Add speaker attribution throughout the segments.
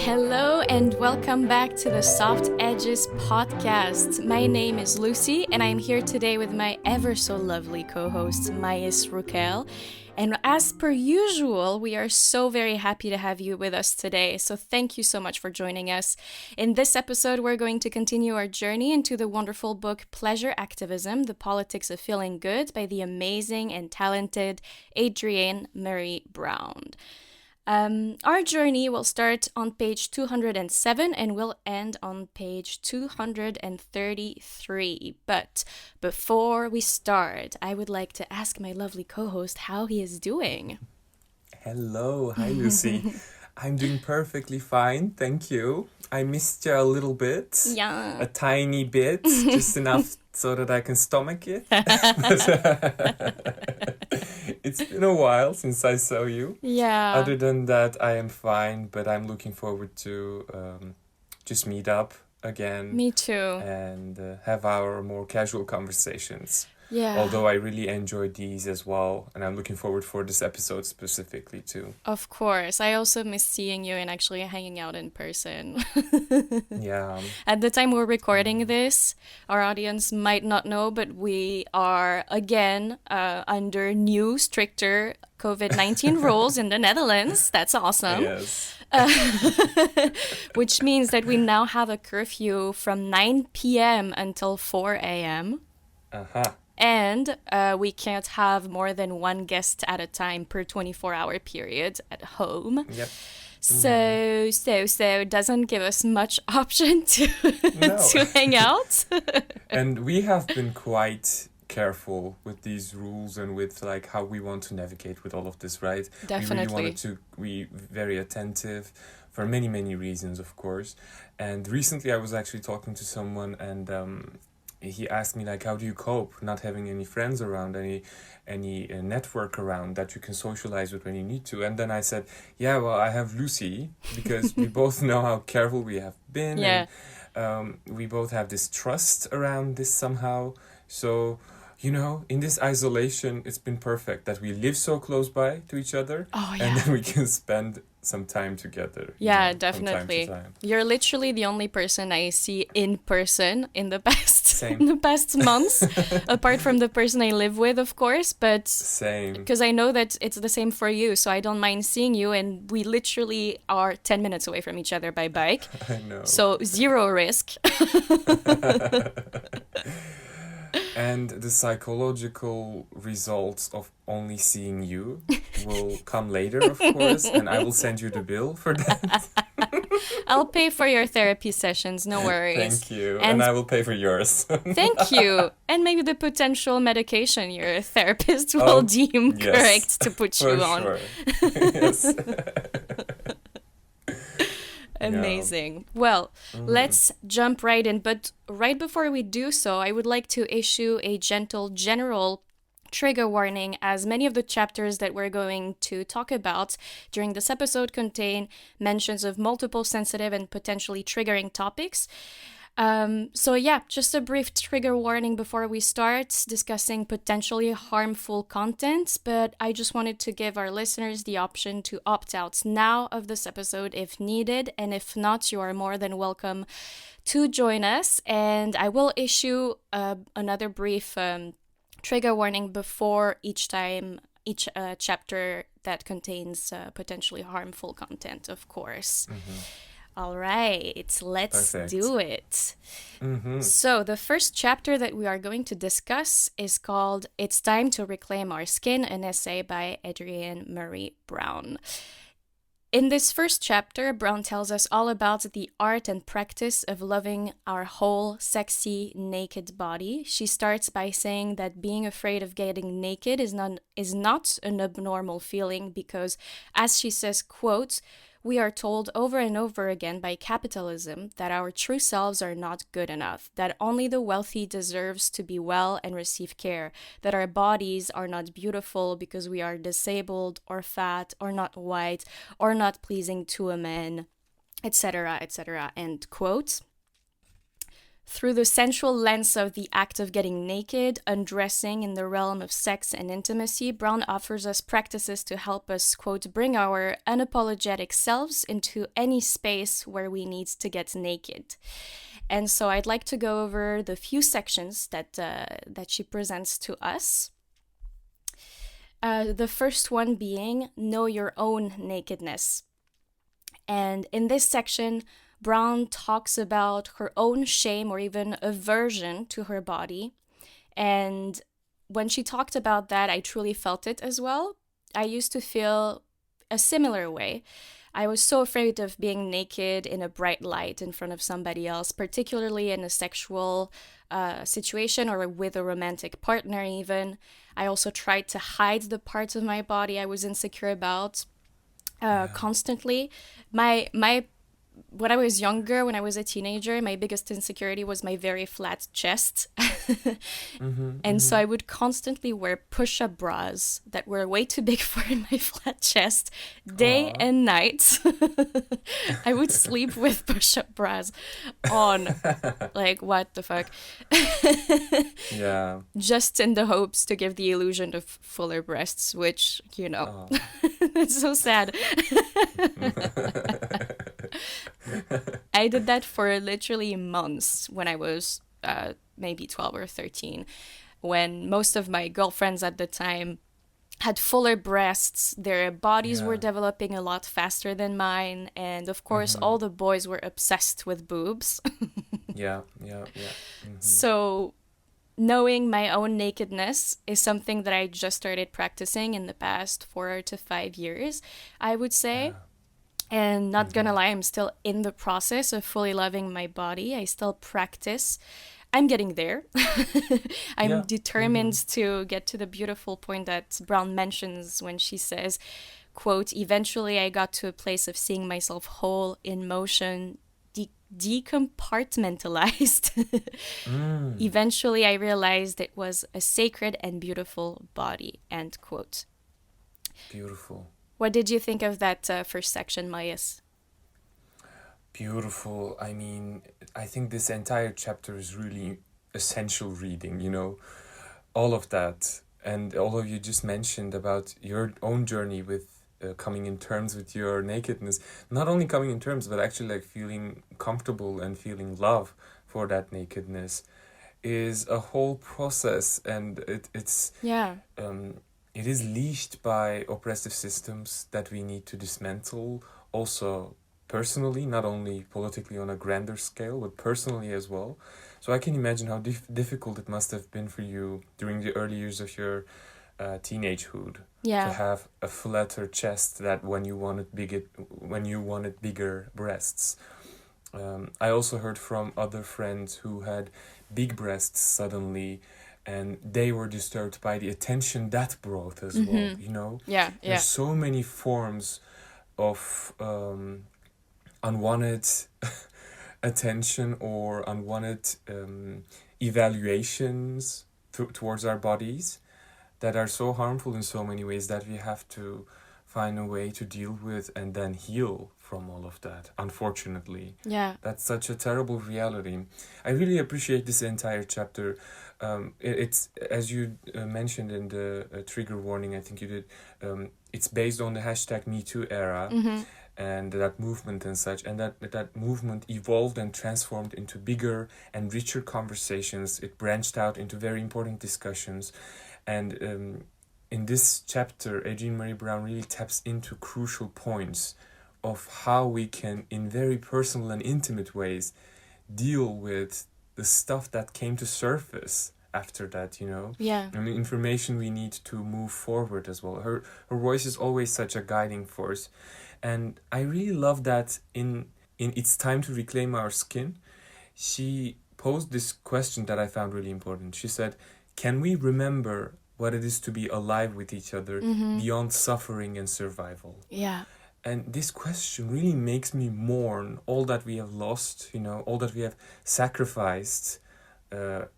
Speaker 1: Hello and welcome back to the Soft Edges podcast. My name is Lucie and I'm here today with my ever so lovely co-host Mayis Lucie. And as per usual, we are so very happy to have you with us today. So thank you so much for joining us. In this episode, we're going to continue our journey into the wonderful book Pleasure Activism, The Politics of Feeling Good by the amazing and talented Adrienne Maree Brown. Our journey will start on page 207 and will end on page 233. But before we start, I would like to ask my lovely co-host how he is doing.
Speaker 2: Hello. Hi, Lucie. I'm doing perfectly fine. Thank you. I missed you a little bit.
Speaker 1: Yeah.
Speaker 2: A tiny bit. Just enough so that I can stomach it. It's been a while since I saw you.
Speaker 1: Yeah.
Speaker 2: Other than that, I am fine, but I'm looking forward to just meet up again.
Speaker 1: Me too.
Speaker 2: And have our more casual conversations.
Speaker 1: Yeah.
Speaker 2: Although I really enjoyed these as well, and I'm looking forward for this episode specifically too.
Speaker 1: Of course. I also miss seeing you and actually hanging out in person.
Speaker 2: Yeah.
Speaker 1: At the time we're recording this, our audience might not know, but we are again under new, stricter COVID-19 rules in the Netherlands. That's awesome.
Speaker 2: Yes.
Speaker 1: Which means that we now have a curfew from 9 p.m. until 4 a.m.
Speaker 2: Uh-huh.
Speaker 1: And we can't have more than one guest at a time per 24-hour period at home.
Speaker 2: Yep.
Speaker 1: So it doesn't give us much option to to hang out.
Speaker 2: And we have been quite careful with these rules and with like how we want to navigate with all of this, right?
Speaker 1: Definitely.
Speaker 2: We really wanted to be very attentive for many, many reasons, of course. And recently I was actually talking to someone and he asked me like, how do you cope not having any friends around, any network around that you can socialize with when you need to? And then I said, yeah, well, I have Lucie, because we both know how careful we have been.
Speaker 1: Yeah.
Speaker 2: And we both have this trust around this somehow. So, you know, in this isolation, it's been perfect that we live so close by to each other.
Speaker 1: Oh, yeah.
Speaker 2: And then we can spend some time together.
Speaker 1: Yeah,
Speaker 2: you know,
Speaker 1: definitely.
Speaker 2: From time to time.
Speaker 1: You're literally the only person I see in person in the past
Speaker 2: Same.
Speaker 1: in the past months, apart from the person I live with, of course. But
Speaker 2: Same.
Speaker 1: because I know that it's the same for you, so I don't mind seeing you. And we literally are 10 minutes away from each other by bike.
Speaker 2: I know.
Speaker 1: So zero risk.
Speaker 2: And the psychological results of only seeing you will come later, of course, and I will send you the bill for that.
Speaker 1: I'll pay for your therapy sessions, no worries.
Speaker 2: Thank you, and I will pay for yours.
Speaker 1: Thank you. And maybe the potential medication your therapist will deem correct to put you on.
Speaker 2: Sure. Yes.
Speaker 1: Amazing. Well, let's jump right in. But right before we do so, I would like to issue a gentle general trigger warning, as many of the chapters that we're going to talk about during this episode contain mentions of multiple sensitive and potentially triggering topics. So yeah, just a brief trigger warning before we start discussing potentially harmful content, but I just wanted to give our listeners the option to opt out now of this episode if needed, and if not, you are more than welcome to join us, and I will issue another brief trigger warning before each chapter that contains potentially harmful content, of course. Mm-hmm. All right, let's do it. Mm-hmm. So the first chapter that we are going to discuss is called It's Time to Reclaim Our Skin, an essay by Adrienne Maree Brown. In this first chapter, Brown tells us all about the art and practice of loving our whole, sexy, naked body. She starts by saying that being afraid of getting naked is not an abnormal feeling because, as she says, quote, we are told over and over again by capitalism that our true selves are not good enough, that only the wealthy deserves to be well and receive care, that our bodies are not beautiful because we are disabled or fat or not white or not pleasing to a man, etc., etc., end quote. Through the sensual lens of the act of getting naked, undressing in the realm of sex and intimacy, Brown offers us practices to help us, quote, bring our unapologetic selves into any space where we need to get naked. And so I'd like to go over the few sections that she presents to us. The first one being know your own nakedness. And in this section, Brown talks about her own shame or even aversion to her body. And when she talked about that, I truly felt it as well. I used to feel a similar way. I was so afraid of being naked in a bright light in front of somebody else, particularly in a sexual situation or with a romantic partner even. I also tried to hide the parts of my body I was insecure about constantly. When I was younger, when I was a teenager, my biggest insecurity was my very flat chest. And so I would constantly wear push-up bras that were way too big for my flat chest, day and night. I would sleep with push-up bras on. Like, what the fuck?
Speaker 2: Yeah.
Speaker 1: Just in the hopes to give the illusion of fuller breasts, which, you know, it's so sad. I did that for literally months when I was maybe 12 or 13, when most of my girlfriends at the time had fuller breasts. Their bodies were developing a lot faster than mine. And of course, all the boys were obsessed with boobs.
Speaker 2: Yeah.
Speaker 1: So knowing my own nakedness is something that I just started practicing in the past 4 to 5 years, I would say. And not gonna lie, I'm still in the process of fully loving my body. I still practice. I'm getting there. I'm determined to get to the beautiful point that Brown mentions when she says, quote, eventually I got to a place of seeing myself whole, in motion, decompartmentalized. Eventually I realized it was a sacred and beautiful body, end quote.
Speaker 2: Beautiful.
Speaker 1: What did you think of that first section, Mayis?
Speaker 2: Beautiful. I mean, I think this entire chapter is really essential reading, you know, all of that. And all of you just mentioned about your own journey with coming in terms with your nakedness. Not only coming in terms, but actually like feeling comfortable and feeling love for that nakedness is a whole process. And it's it is leashed by oppressive systems that we need to dismantle, also personally, not only politically on a grander scale, but personally as well. So I can imagine how difficult it must have been for you during the early years of your teenagehood to have a flatter chest that when you wanted bigger breasts. I also heard from other friends who had big breasts suddenly, and they were disturbed by the attention that brought as well, you know? There's so many forms of unwanted attention or unwanted evaluations towards our bodies that are so harmful in so many ways that we have to find a way to deal with and then heal from all of that, unfortunately. That's such a terrible reality. I really appreciate this entire chapter. It's as you mentioned in the trigger warning, I think you did, it's based on the hashtag #MeToo era and that movement and such, and that movement evolved and transformed into bigger and richer conversations. It branched out into very important discussions, and in this chapter, Adrienne Maree Brown really taps into crucial points of how we can, in very personal and intimate ways, deal with the stuff that came to surface after that, you know? And the information we need to move forward as well. Her voice is always such a guiding force. And I really love that in It's Time to Reclaim Our Skin, she posed this question that I found really important. She said, can we remember what it is to be alive with each other beyond suffering and survival? And this question really makes me mourn all that we have lost, you know, all that we have sacrificed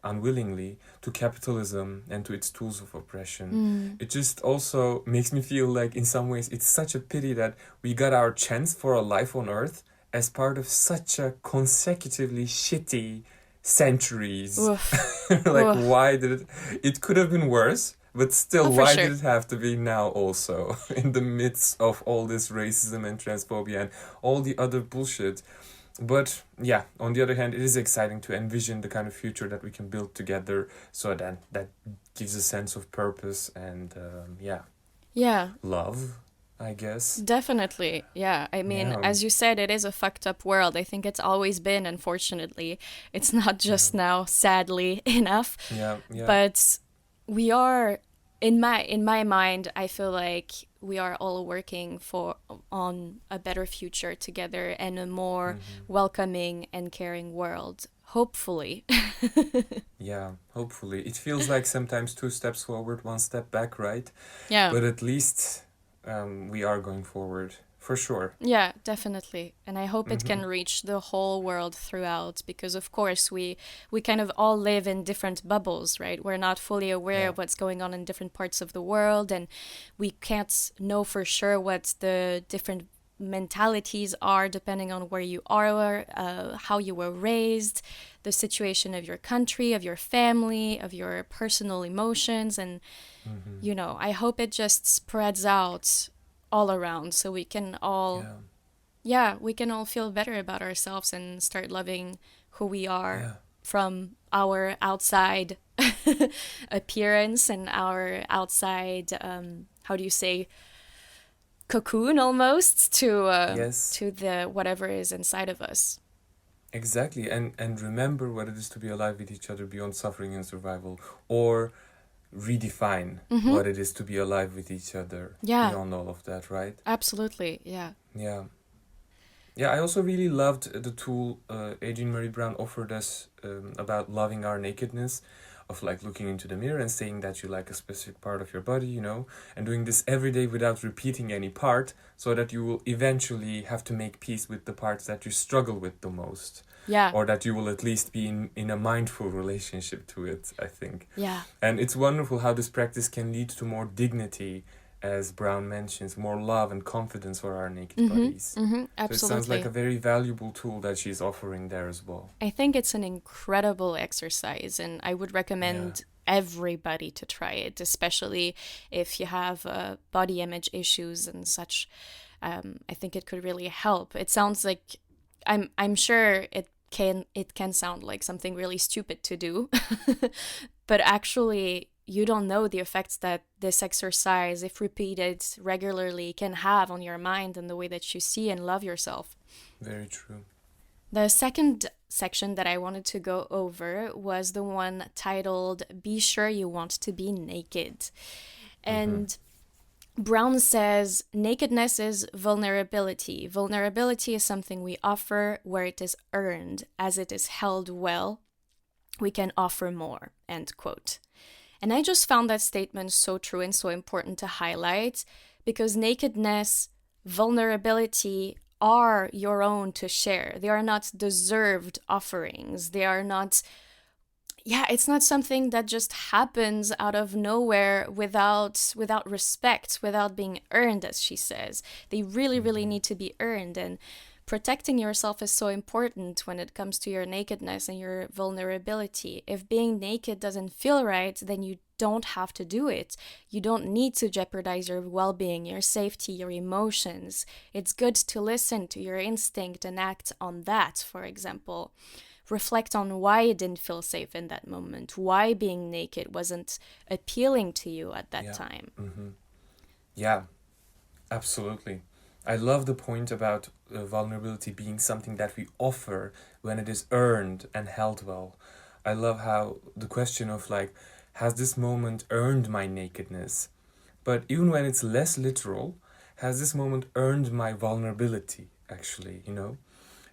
Speaker 2: unwillingly to capitalism and to its tools of oppression. It just also makes me feel like in some ways it's such a pity that we got our chance for a life on Earth as part of such a consecutively shitty centuries.
Speaker 1: Oof.
Speaker 2: Like,
Speaker 1: Oof.
Speaker 2: why did it could have been worse, but still,
Speaker 1: Oh, for
Speaker 2: why
Speaker 1: sure.
Speaker 2: did it have to be now also, in the midst of all this racism and transphobia and all the other bullshit? But yeah, on the other hand, it is exciting to envision the kind of future that we can build together, so that gives a sense of purpose and
Speaker 1: Yeah.
Speaker 2: love, I guess.
Speaker 1: Definitely. Yeah. I mean,
Speaker 2: Yeah,
Speaker 1: as you said, it is a fucked up world. I think it's always been, unfortunately. It's not
Speaker 2: yeah,
Speaker 1: just now, sadly enough.
Speaker 2: yeah, yeah.
Speaker 1: But we are in my mind, I feel like we are all working for on a better future together and a more
Speaker 2: Mm-hmm.
Speaker 1: welcoming and caring world. Hopefully.
Speaker 2: Yeah, hopefully. It feels like sometimes two steps forward, one step back, right?
Speaker 1: Yeah.
Speaker 2: But at least we are going forward, for sure.
Speaker 1: Yeah, definitely. And I hope it
Speaker 2: Mm-hmm.
Speaker 1: can reach the whole world throughout because of course we kind of all live in different bubbles, right? We're not fully aware
Speaker 2: Yeah.
Speaker 1: of what's going on in different parts of the world and we can't know for sure what the different mentalities are depending on where you are, how you were raised, the situation of your country, of your family, of your personal emotions and
Speaker 2: Mm-hmm.
Speaker 1: I hope it just spreads out all around so we can all
Speaker 2: Yeah.
Speaker 1: we can all feel better about ourselves and start loving who we are
Speaker 2: Yeah.
Speaker 1: from our outside appearance and our outside how do you say cocoon almost
Speaker 2: Yes.
Speaker 1: to the whatever is inside of us.
Speaker 2: Exactly. And remember what it is to be alive with each other beyond suffering and survival, or redefine
Speaker 1: Mm-hmm.
Speaker 2: what it is to be alive with each other
Speaker 1: Yeah,
Speaker 2: beyond all of that, right?
Speaker 1: absolutely. Yeah.
Speaker 2: Yeah. Yeah, I also really loved the tool Adrienne Marie Brown offered us about loving our nakedness, of like looking into the mirror and saying that you like a specific part of your body, and doing this every day without repeating any part, so that you will eventually have to make peace with the parts that you struggle with the most,
Speaker 1: Yeah.
Speaker 2: or that you will at least be in a mindful relationship to it, I think.
Speaker 1: Yeah.
Speaker 2: And it's wonderful how this practice can lead to more dignity, as Brown mentions, more love and confidence for our naked
Speaker 1: Mm-hmm.
Speaker 2: bodies.
Speaker 1: Mm-hmm.
Speaker 2: So it sounds like
Speaker 1: Absolutely.
Speaker 2: a very valuable tool that she's offering there as well.
Speaker 1: I think it's an incredible exercise, and I would
Speaker 2: Yeah.
Speaker 1: recommend everybody to try it, especially if you have body image issues and such. I think it could really help. It sounds like I'm sure it can sound like something really stupid to do, but actually you don't know the effects that this exercise, if repeated regularly, can have on your mind and the way that you see and love yourself.
Speaker 2: Very true.
Speaker 1: The second section that I wanted to go over was the one titled Be Sure You Want to Be Naked.
Speaker 2: Mm-hmm.
Speaker 1: And Brown says nakedness is vulnerability. Vulnerability is something we offer where it is earned. As it is held well, we can offer more. End quote. And I just found that statement so true and so important to highlight because nakedness, vulnerability are your own to share. They are not deserved offerings. They are not, it's not something that just happens out of nowhere without respect, without being earned, as she says. They really, really
Speaker 2: Mm-hmm.
Speaker 1: need to be earned. And protecting yourself is so important when it comes to your nakedness and your vulnerability. If being naked doesn't feel right, then you don't have to do it. You don't need to jeopardize your well being, your safety, your emotions. It's good to listen to your instinct and act on that, for example. Reflect on why it didn't feel safe in that moment, why being naked wasn't appealing to you at that
Speaker 2: Yeah.
Speaker 1: time.
Speaker 2: Mm-hmm. Yeah, absolutely. I love the point about vulnerability being something that we offer when it is earned and held well. I love how the question of like, has this moment earned my nakedness? But even when it's less literal, has this moment earned my vulnerability, actually?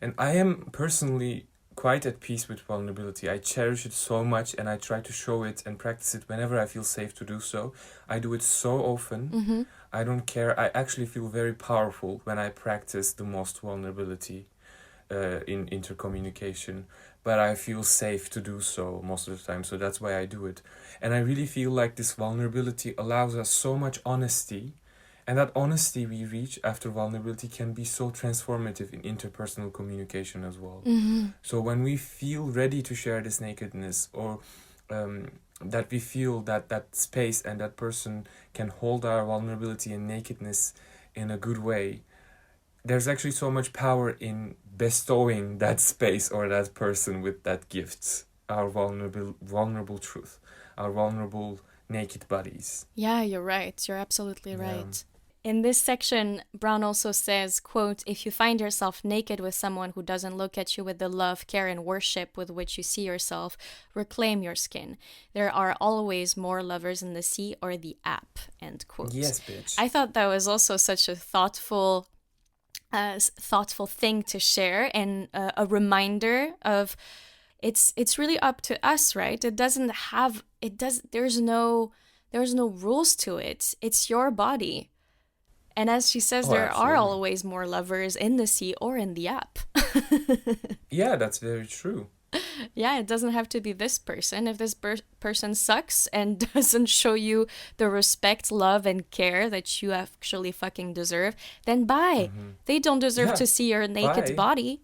Speaker 2: And I am personally quite at peace with vulnerability. I cherish it so much and I try to show it and practice it whenever I feel safe to do so. I do it so often.
Speaker 1: Mm-hmm.
Speaker 2: I don't care. I actually feel very powerful when I practice the most vulnerability in intercommunication. But I feel safe to do so most of the time, so that's why I do it. And I really feel like this vulnerability allows us so much honesty And that honesty we reach after vulnerability can be so transformative in interpersonal communication as well. So when we feel ready to share this nakedness, or that we feel that space and that person can hold our vulnerability and nakedness in a good way, there's actually so much power in bestowing that space or that person with that gift, our vulnerable truth, our vulnerable naked bodies.
Speaker 1: Yeah, you're right. You're absolutely right. In this section, Brown also says, quote, if you find yourself naked with someone who doesn't look at you with the love, care, and worship with which you see yourself, reclaim your skin. There are always more lovers in the sea or the app, end quote.
Speaker 2: Yes, bitch.
Speaker 1: I thought that was also such a thoughtful thing to share, and a reminder of it's really up to us, right? There's no rules to it. It's your body. And as she says, there
Speaker 2: absolutely.
Speaker 1: are always more lovers in the sea or in the app.
Speaker 2: Yeah, that's very true.
Speaker 1: Yeah, it doesn't have to be this person. If this person sucks and doesn't show you the respect, love, and care that you actually fucking deserve, then bye. They don't deserve to see your naked body.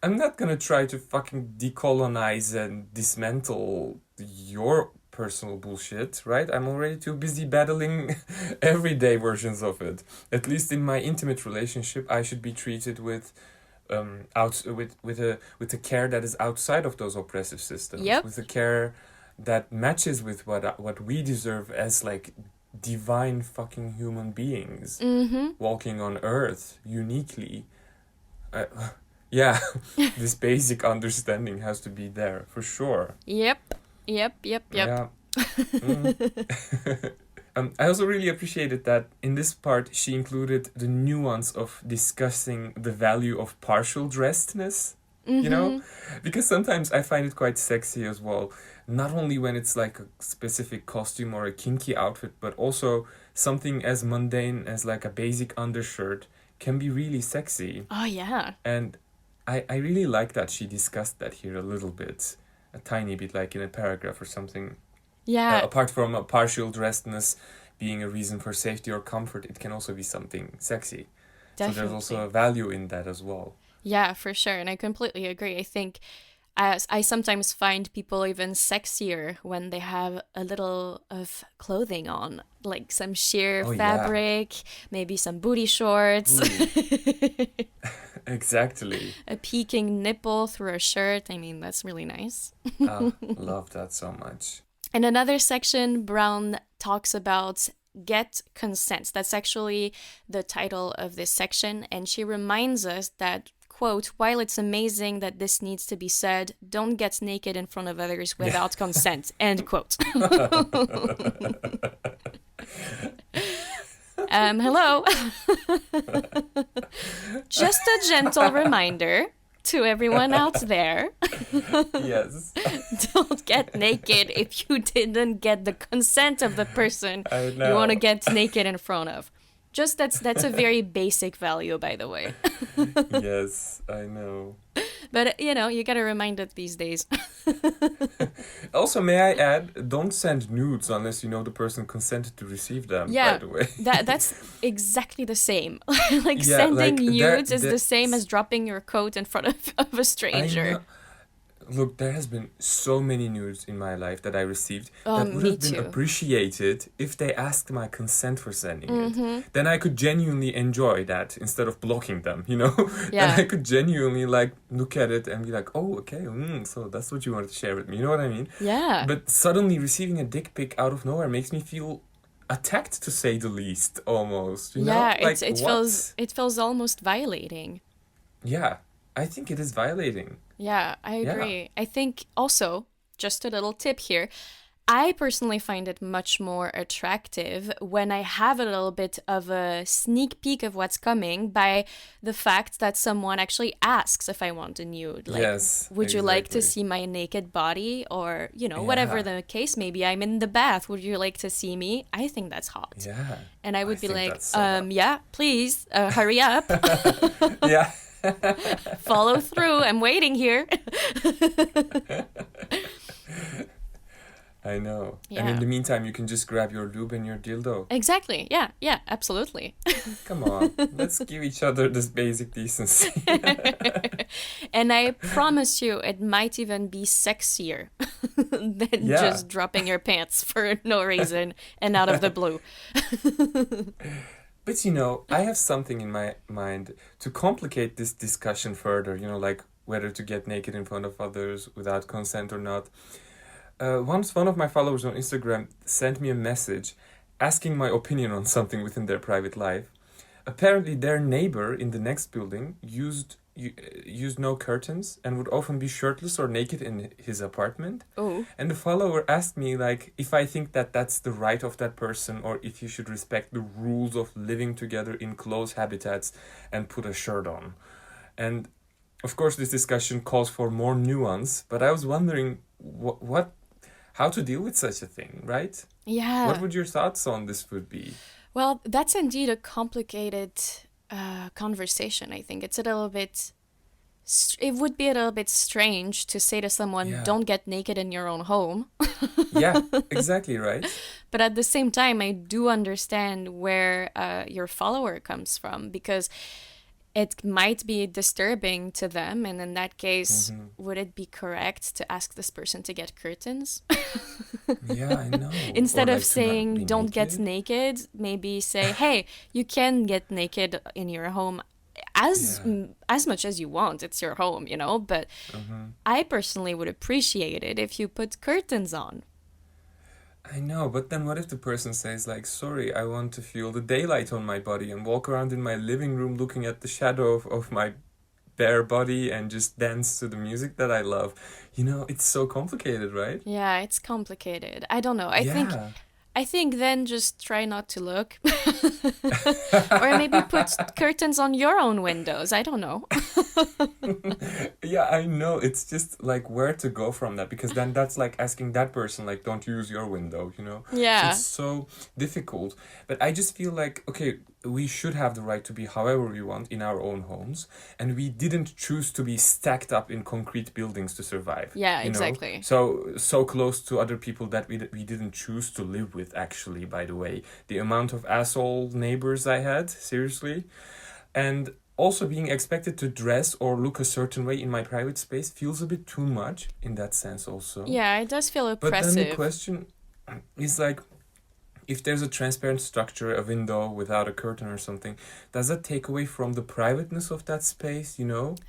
Speaker 2: I'm not gonna try to fucking decolonize and dismantle your personal bullshit, right? I'm already too busy battling everyday versions of it. At least in my intimate relationship, I should be treated with with a care that is outside of those oppressive systems.
Speaker 1: Yep.
Speaker 2: With a care that matches with what we deserve as like divine fucking human beings walking on earth uniquely. Yeah, this basic understanding has to be there for sure.
Speaker 1: Yep.
Speaker 2: Yeah. I also really appreciated that in this part she included the nuance of discussing the value of partial dressedness, you know? Because sometimes I find it quite sexy as well. Not only when it's like a specific costume or a kinky outfit, but also something as mundane as like a basic undershirt can be really sexy.
Speaker 1: Oh, yeah.
Speaker 2: And I really like that she discussed that here a little bit. A tiny bit, like in a paragraph or something.
Speaker 1: Yeah.
Speaker 2: Apart from a partial dressedness being a reason for safety or comfort, it can also be something sexy.
Speaker 1: Definitely.
Speaker 2: So there's also a value in that as well.
Speaker 1: Yeah, for sure. And I completely agree. I think I sometimes find people even sexier when they have a little of clothing on, like some sheer fabric, maybe some booty shorts.
Speaker 2: Exactly.
Speaker 1: A peeking nipple through a shirt. I mean, that's really nice.
Speaker 2: Love that so much.
Speaker 1: In another section, Brown talks about get consent. That's actually the title of this section. And she reminds us that, quote, while it's amazing that this needs to be said, don't get naked in front of others without consent, end quote. Hello. Just a gentle reminder to everyone out there.
Speaker 2: Yes.
Speaker 1: Don't get naked if you didn't get the consent of the person you want to get naked in front of. Just that's a very basic value, by the way.
Speaker 2: Yes, I know.
Speaker 1: But, you got to remind it these days.
Speaker 2: Also, may I add, don't send nudes unless you know the person consented to receive them, by the way.
Speaker 1: That's exactly the same. Sending nudes is the same as dropping your coat in front of a stranger.
Speaker 2: Look, there has been so many nudes in my life that I received that would
Speaker 1: me
Speaker 2: have been
Speaker 1: too.
Speaker 2: appreciated if they asked my consent for sending it. Then I could genuinely enjoy that instead of blocking them,
Speaker 1: Yeah.
Speaker 2: Then I could genuinely look at it and be like, oh, okay, so that's what you wanted to share with me, you know what I mean?
Speaker 1: Yeah.
Speaker 2: But suddenly receiving a dick pic out of nowhere makes me feel attacked, to say the least, almost.
Speaker 1: Yeah, it feels almost violating.
Speaker 2: Yeah, I think it is violating.
Speaker 1: Yeah, I agree. I think also, just a little tip here, I personally find it much more attractive when I have a little bit of a sneak peek of what's coming by the fact that someone actually asks if I want a nude. Like,
Speaker 2: yes,
Speaker 1: would you like to see my naked body? Or, whatever the case may be. I'm in the bath. Would you like to see me? I think that's hot.
Speaker 2: Yeah.
Speaker 1: And I would be like, yeah, please, hurry up.
Speaker 2: Yeah.
Speaker 1: Follow through. I'm waiting here.
Speaker 2: I know. And
Speaker 1: Yeah.
Speaker 2: in the meantime, you can just grab your lube and your dildo.
Speaker 1: Exactly. Yeah. Yeah. Absolutely.
Speaker 2: Come on, let's give each other this basic decency.
Speaker 1: And I promise you, it might even be sexier than
Speaker 2: Yeah.
Speaker 1: just dropping your pants for no reason and out of the blue.
Speaker 2: But I have something in my mind to complicate this discussion further, like whether to get naked in front of others without consent or not. Once one of my followers on Instagram sent me a message asking my opinion on something within their private life. Apparently, their neighbor in the next building used no curtains and would often be shirtless or naked in his apartment.
Speaker 1: Oh.
Speaker 2: And the follower asked me, like, if I think that that's the right of that person or if you should respect the rules of living together in close habitats and put a shirt on. And of course, this discussion calls for more nuance, but I was wondering how to deal with such a thing, right?
Speaker 1: Yeah.
Speaker 2: What would your thoughts on this would be?
Speaker 1: Well, that's indeed a complicated conversation, I think. It's a little bit... It would be a little bit strange to say to someone,
Speaker 2: Yeah.
Speaker 1: don't get naked in your own home.
Speaker 2: Yeah, exactly, right?
Speaker 1: But at the same time, I do understand where your follower comes from, because it might be disturbing to them. And in that case, would it be correct to ask this person to get curtains?
Speaker 2: Yeah, I know.
Speaker 1: Instead
Speaker 2: Or,
Speaker 1: of
Speaker 2: like, to not
Speaker 1: saying,
Speaker 2: be
Speaker 1: don't get
Speaker 2: naked.
Speaker 1: naked, maybe say, hey, you can get naked in your home as much as you want. It's your home, But I personally would appreciate it if you put curtains on.
Speaker 2: I know, but then what if the person says, like, sorry, I want to feel the daylight on my body and walk around in my living room looking at the shadow of my bare body and just dance to the music that I love? It's so complicated, right?
Speaker 1: Yeah, it's complicated. I don't know.
Speaker 2: Yeah.
Speaker 1: I think then just try not to look. Or maybe put curtains on your own windows. I don't know.
Speaker 2: Yeah, I know. It's just like where to go from that, because then that's like asking that person, like, don't use your window.
Speaker 1: Yeah.
Speaker 2: So it's so difficult. But I just feel like, okay, we should have the right to be however we want in our own homes, and we didn't choose to be stacked up in concrete buildings to survive.
Speaker 1: Yeah,
Speaker 2: you know?
Speaker 1: exactly.
Speaker 2: So close to other people that we didn't choose to live with, actually, by the way. The amount of asshole neighbors I had, seriously. And also being expected to dress or look a certain way in my private space feels a bit too much in that sense also.
Speaker 1: Yeah, it does feel
Speaker 2: But then the
Speaker 1: oppressive.
Speaker 2: question is, like, if there's a transparent structure, a window without a curtain or something, does that take away from the privateness of that space,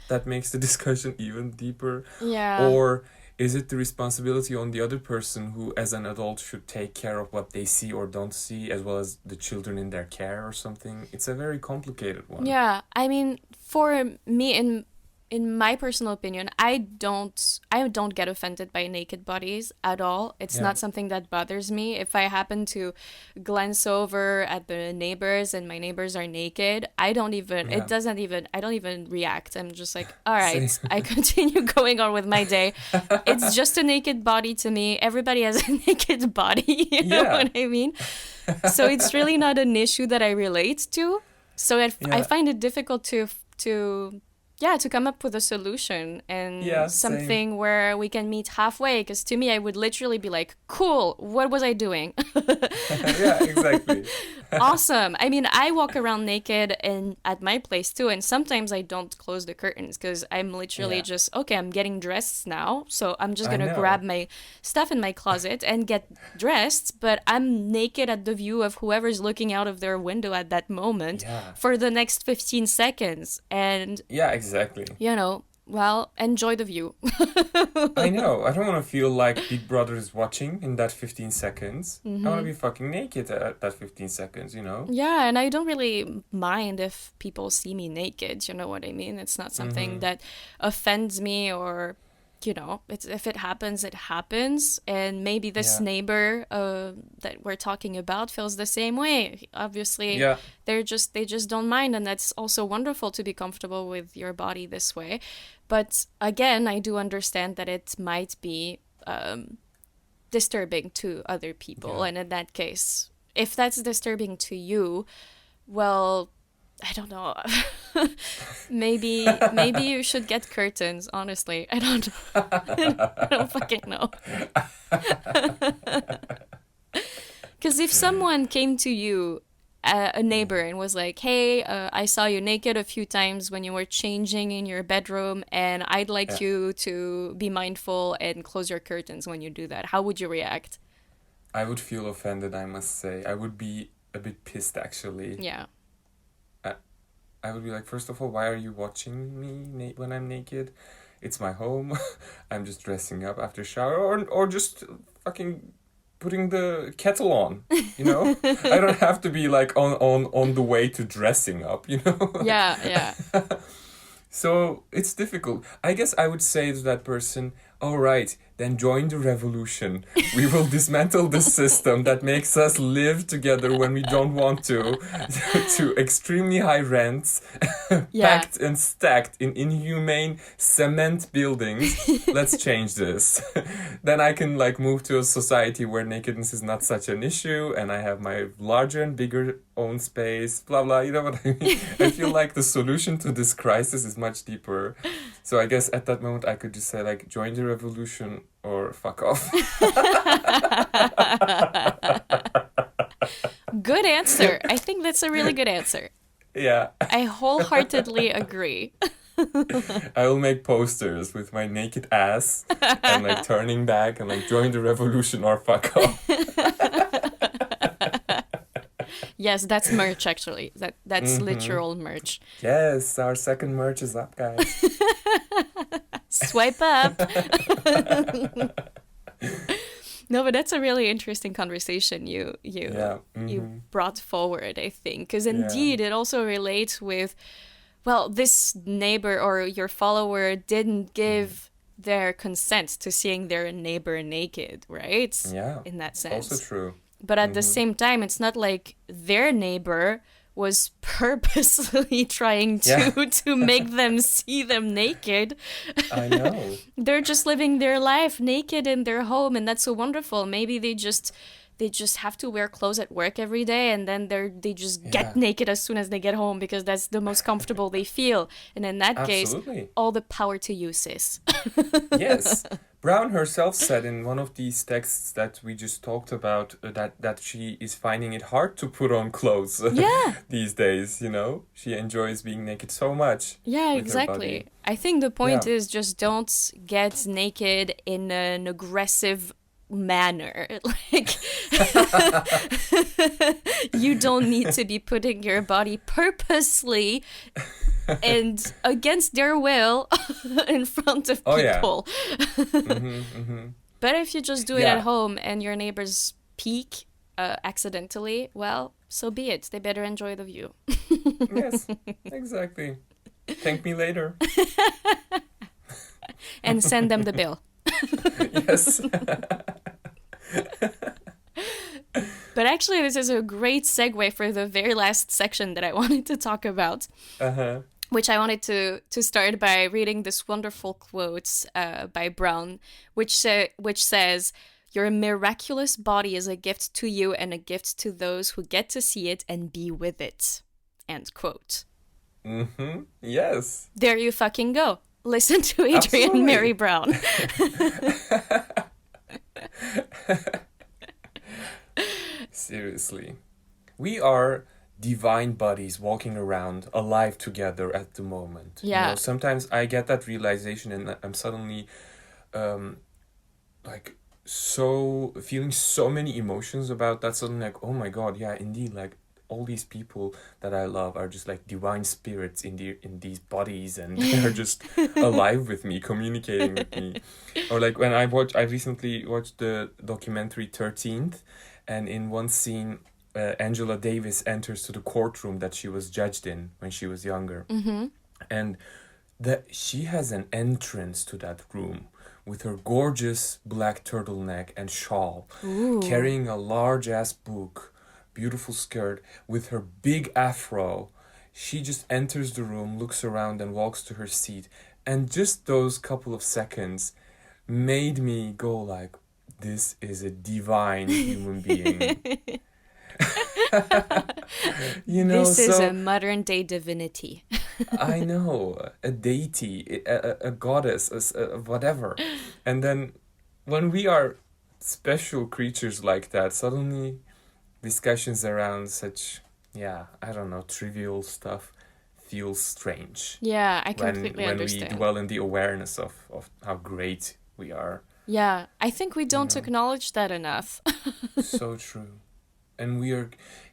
Speaker 2: That makes the discussion even deeper.
Speaker 1: Yeah.
Speaker 2: Or is it the responsibility on the other person who, as an adult, should take care of what they see or don't see, as well as the children in their care or something? It's a very complicated one.
Speaker 1: Yeah, I mean, for me, in my personal opinion, I don't get offended by naked bodies at all. It's not something that bothers me. If I happen to glance over at the neighbors and my neighbors are naked, I don't even react. I'm just like, all right,
Speaker 2: Same.
Speaker 1: I continue going on with my day. It's just a naked body to me. Everybody has a naked body, you know
Speaker 2: Yeah.
Speaker 1: what I mean? So it's really not an issue that I relate to. So I find it difficult to come up with a solution and
Speaker 2: Yeah,
Speaker 1: something where we can meet halfway. Because to me, I would literally be like, cool, what was I doing?
Speaker 2: Yeah, exactly.
Speaker 1: Awesome. I mean, I walk around naked at my place too, and sometimes I don't close the curtains because I'm literally just, okay, I'm getting dressed now, so I'm just
Speaker 2: I
Speaker 1: gonna
Speaker 2: know.
Speaker 1: grab my stuff in my closet and get dressed, but I'm naked at the view of whoever's looking out of their window at that moment
Speaker 2: Yeah.
Speaker 1: for the next 15 seconds. And,
Speaker 2: Yeah, exactly.
Speaker 1: well, enjoy the view.
Speaker 2: I know. I don't want to feel like Big Brother is watching in that 15 seconds. I want to be fucking naked at that 15 seconds,
Speaker 1: Yeah, and I don't really mind if people see me naked, you know what I mean? It's not something that offends me or, if it happens, it happens. And maybe this neighbor that we're talking about feels the same way. Obviously,
Speaker 2: Yeah.
Speaker 1: they just don't mind, and that's also wonderful to be comfortable with your body this way. But again, I do understand that it might be disturbing to other people.
Speaker 2: Yeah.
Speaker 1: And in that case, if that's disturbing to you, well, I don't know. Maybe you should get curtains, honestly. I don't know. I don't fucking know. Because if someone came to you, a neighbor, and was like, hey, I saw you naked a few times when you were changing in your bedroom, and I'd like
Speaker 2: Yeah.
Speaker 1: you to be mindful and close your curtains when you do that, how would you react?
Speaker 2: I would feel offended, I must say. I would be a bit pissed, actually.
Speaker 1: Yeah.
Speaker 2: I, I would be like, first of all, why are you watching me when I'm naked? It's my home. I'm just dressing up after shower, or just fucking putting the kettle on, you know? I don't have to be like on the way to dressing up, you know?
Speaker 1: Yeah, yeah.
Speaker 2: So it's difficult. I guess I would say to that person, all right, then join the revolution. We will dismantle the system that makes us live together when we don't want to extremely high rents,
Speaker 1: Yeah.
Speaker 2: packed and stacked in inhumane cement buildings. Let's change this. Then I can like move to a society where nakedness is not such an issue, and I have my larger and bigger own space, blah blah, you know what I mean? I feel like the solution to this crisis is much deeper. So I guess at that moment I could just say like, join the revolution or fuck off.
Speaker 1: Good answer. I think that's a really good answer.
Speaker 2: Yeah.
Speaker 1: I wholeheartedly agree.
Speaker 2: I will make posters with my naked ass and like turning back and like, join the revolution or fuck off.
Speaker 1: Yes, that's merch actually. That's literal merch.
Speaker 2: Yes, our second merch is up, guys.
Speaker 1: Swipe up. No, but that's a really interesting conversation
Speaker 2: Yeah.
Speaker 1: you brought forward, I think, because indeed it also relates with, well, this neighbor or your follower didn't give their consent to seeing their neighbor naked, right?
Speaker 2: Yeah.
Speaker 1: In that sense.
Speaker 2: Also true.
Speaker 1: But at the same time, it's not like their neighbor was purposely trying to make them see them naked.
Speaker 2: I know.
Speaker 1: They're just living their life naked in their home, and that's so wonderful. Maybe they just have to wear clothes at work every day, and then they just get naked as soon as they get home because that's the most comfortable they feel. And in that case, all the power to you, sis.
Speaker 2: Yes. Brown herself said in one of these texts that we just talked about that she is finding it hard to put on clothes these days, you know? She enjoys being naked so much.
Speaker 1: Yeah,
Speaker 2: with her
Speaker 1: exactly.
Speaker 2: body.
Speaker 1: I think the point is just don't get naked in an aggressive manner. Like, you don't need to be putting your body purposely and against their will in front of people. But if you just do it at home and your neighbors peek accidentally, well, so be it. They better enjoy the view.
Speaker 2: Yes, exactly. Thank me later.
Speaker 1: And send them the bill.
Speaker 2: Yes.
Speaker 1: But actually, this is a great segue for the very last section that I wanted to talk about. Which I wanted to start by reading this wonderful quote by Brown, which says, "Your miraculous body is a gift to you and a gift to those who get to see it and be with it." End quote.
Speaker 2: Yes.
Speaker 1: There you fucking go. Listen to Adrienne Mary Brown.
Speaker 2: Seriously. We are divine bodies walking around alive together at the moment.
Speaker 1: Yeah.
Speaker 2: You know, sometimes I get that realization and I'm suddenly like so feeling so many emotions about that. Suddenly like, oh my God, yeah, indeed, like all these people that I love are just like divine spirits in these bodies, and they're just alive with me, communicating with me. Or like when I recently watched the documentary 13th, and in one scene Angela Davis enters to the courtroom that she was judged in when she was younger. And she has an entrance to that room with her gorgeous black turtleneck and shawl, carrying a large ass book, beautiful skirt, with her big afro. She just enters the room, looks around, and walks to her seat. And just those couple of seconds made me go like, this is a divine human being.
Speaker 1: This is
Speaker 2: so
Speaker 1: a modern day divinity.
Speaker 2: I know, a deity, a goddess, whatever. And then when we are special creatures like that, suddenly discussions around such, yeah, I don't know, trivial stuff feels strange.
Speaker 1: Yeah, I completely
Speaker 2: When we
Speaker 1: understand.
Speaker 2: dwell in the awareness of how great we are,
Speaker 1: Yeah, I think we
Speaker 2: you
Speaker 1: don't
Speaker 2: know.
Speaker 1: acknowledge that enough.
Speaker 2: So true. And we are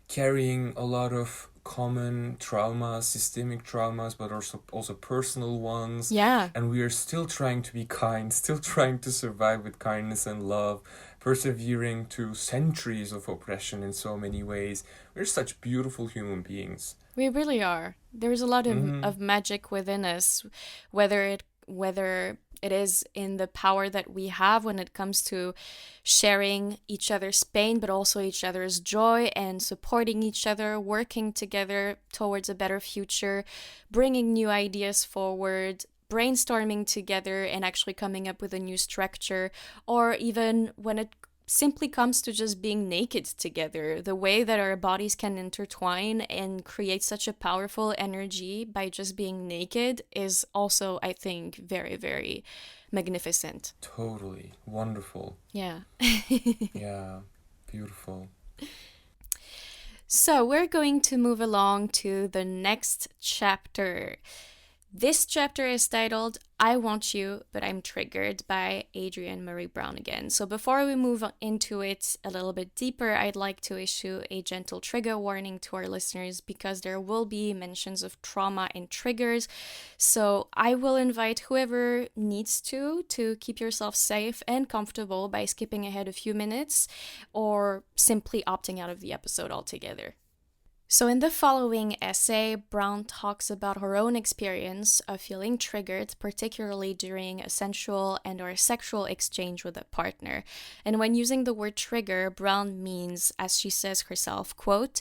Speaker 2: carrying a lot of common traumas, systemic traumas, but also personal ones.
Speaker 1: Yeah.
Speaker 2: And we are still trying to be kind, still trying to survive with kindness and love, persevering through centuries of oppression in so many ways. We're such beautiful human beings.
Speaker 1: We really are. There's a lot
Speaker 2: Mm-hmm.
Speaker 1: of magic within us, whether it is in the power that we have when it comes to sharing each other's pain, but also each other's joy and supporting each other, working together towards a better future, bringing new ideas forward, brainstorming together and actually coming up with a new structure, or even when it simply comes to just being naked together. The way that our bodies can intertwine and create such a powerful energy by just being naked is also, I think, very, very magnificent.
Speaker 2: Totally. Wonderful.
Speaker 1: Yeah.
Speaker 2: Yeah. Beautiful.
Speaker 1: So we're going to move along to the next chapter. This chapter is titled I Want You, But I'm Triggered by Adrienne Maree Brown again. So before we move into it a little bit deeper, I'd like to issue a gentle trigger warning to our listeners because there will be mentions of trauma and triggers. So I will invite whoever needs to keep yourself safe and comfortable by skipping ahead a few minutes or simply opting out of the episode altogether. So, in the following essay, Brown talks about her own experience of feeling triggered, particularly during a sensual and/or sexual exchange with a partner. And when using the word trigger, Brown means, as she says herself, quote,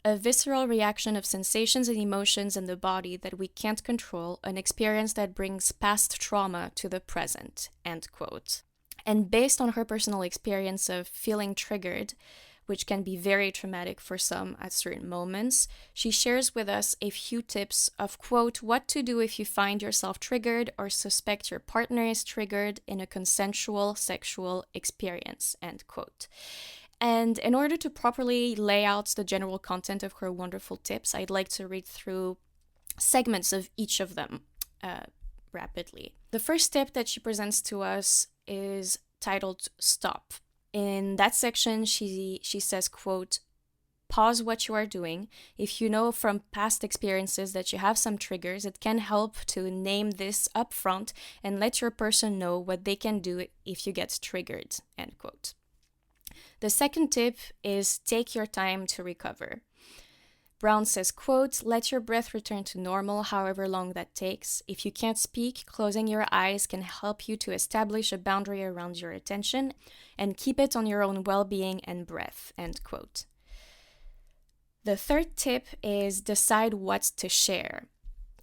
Speaker 1: a visceral reaction of sensations and emotions in the body that we can't control, an experience that brings past trauma to the present, end quote. And based on her personal experience of feeling triggered, which can be very traumatic for some at certain moments, she shares with us a few tips of, quote, what to do if you find yourself triggered or suspect your partner is triggered in a consensual sexual experience, end quote. And in order to properly lay out the general content of her wonderful tips, I'd like to read through segments of each of them rapidly. The first tip that she presents to us is titled Stop. In that section, she says, quote, pause what you are doing. If you know from past experiences that you have some triggers, it can help to name this up front and let your person know what they can do if you get triggered, end quote. The second tip is take your time to recover. Brown says, quote, let your breath return to normal however long that takes. If you can't speak, closing your eyes can help you to establish a boundary around your attention and keep it on your own well-being and breath, end quote. The third tip is decide what to share.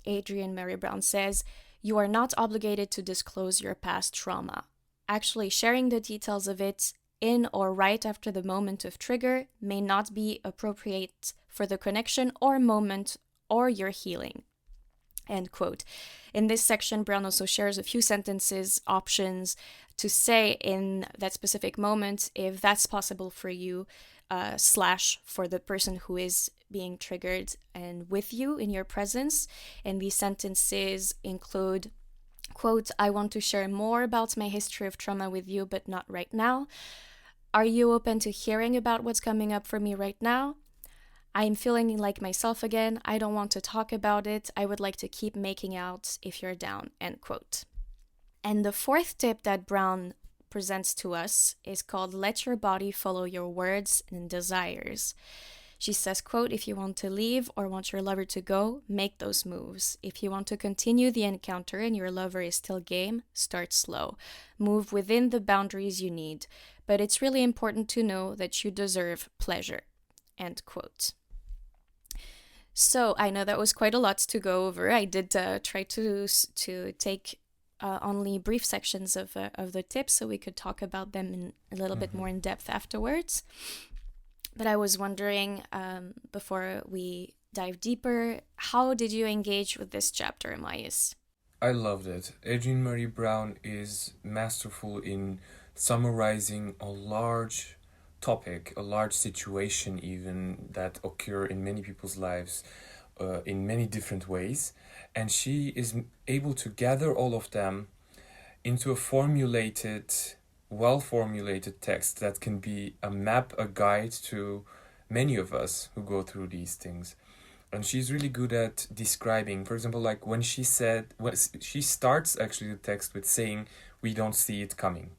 Speaker 1: Adrienne Maree Brown says, you are not obligated to disclose your past trauma. Actually, sharing the details of it in or right after the moment of trigger may not be appropriate for the connection or moment or your healing, end quote. In this section, Brown also shares a few sentences, options to say in that specific moment if that's possible for you, / for the person who is being triggered and with you in your presence. And these sentences include, quote, I want to share more about my history of trauma with you, but not right now. Are you open to hearing about what's coming up for me right now? I'm feeling like myself again. I don't want to talk about it. I would like to keep making out if you're down, end quote. And the fourth tip that Brown presents to us is called let your body follow your words and desires. She says, quote, if you want to leave or want your lover to go, make those moves. If you want to continue the encounter and your lover is still game, start slow. Move within the boundaries you need. But it's really important to know that you deserve pleasure, end quote. So I know that was quite a lot to go over. I did try to take only brief sections of the tips so we could talk about them in a little bit more in depth afterwards. But I was wondering, before we dive deeper, how did you engage with this chapter, Mayis?
Speaker 2: I loved it. Adrienne Marie Brown is masterful in summarizing a large topic, a large situation even that occur in many people's lives in many different ways. And she is able to gather all of them into a formulated, well-formulated text that can be a map, a guide to many of us who go through these things. And she's really good at describing, for example, like when she starts actually the text with saying, we don't see it coming.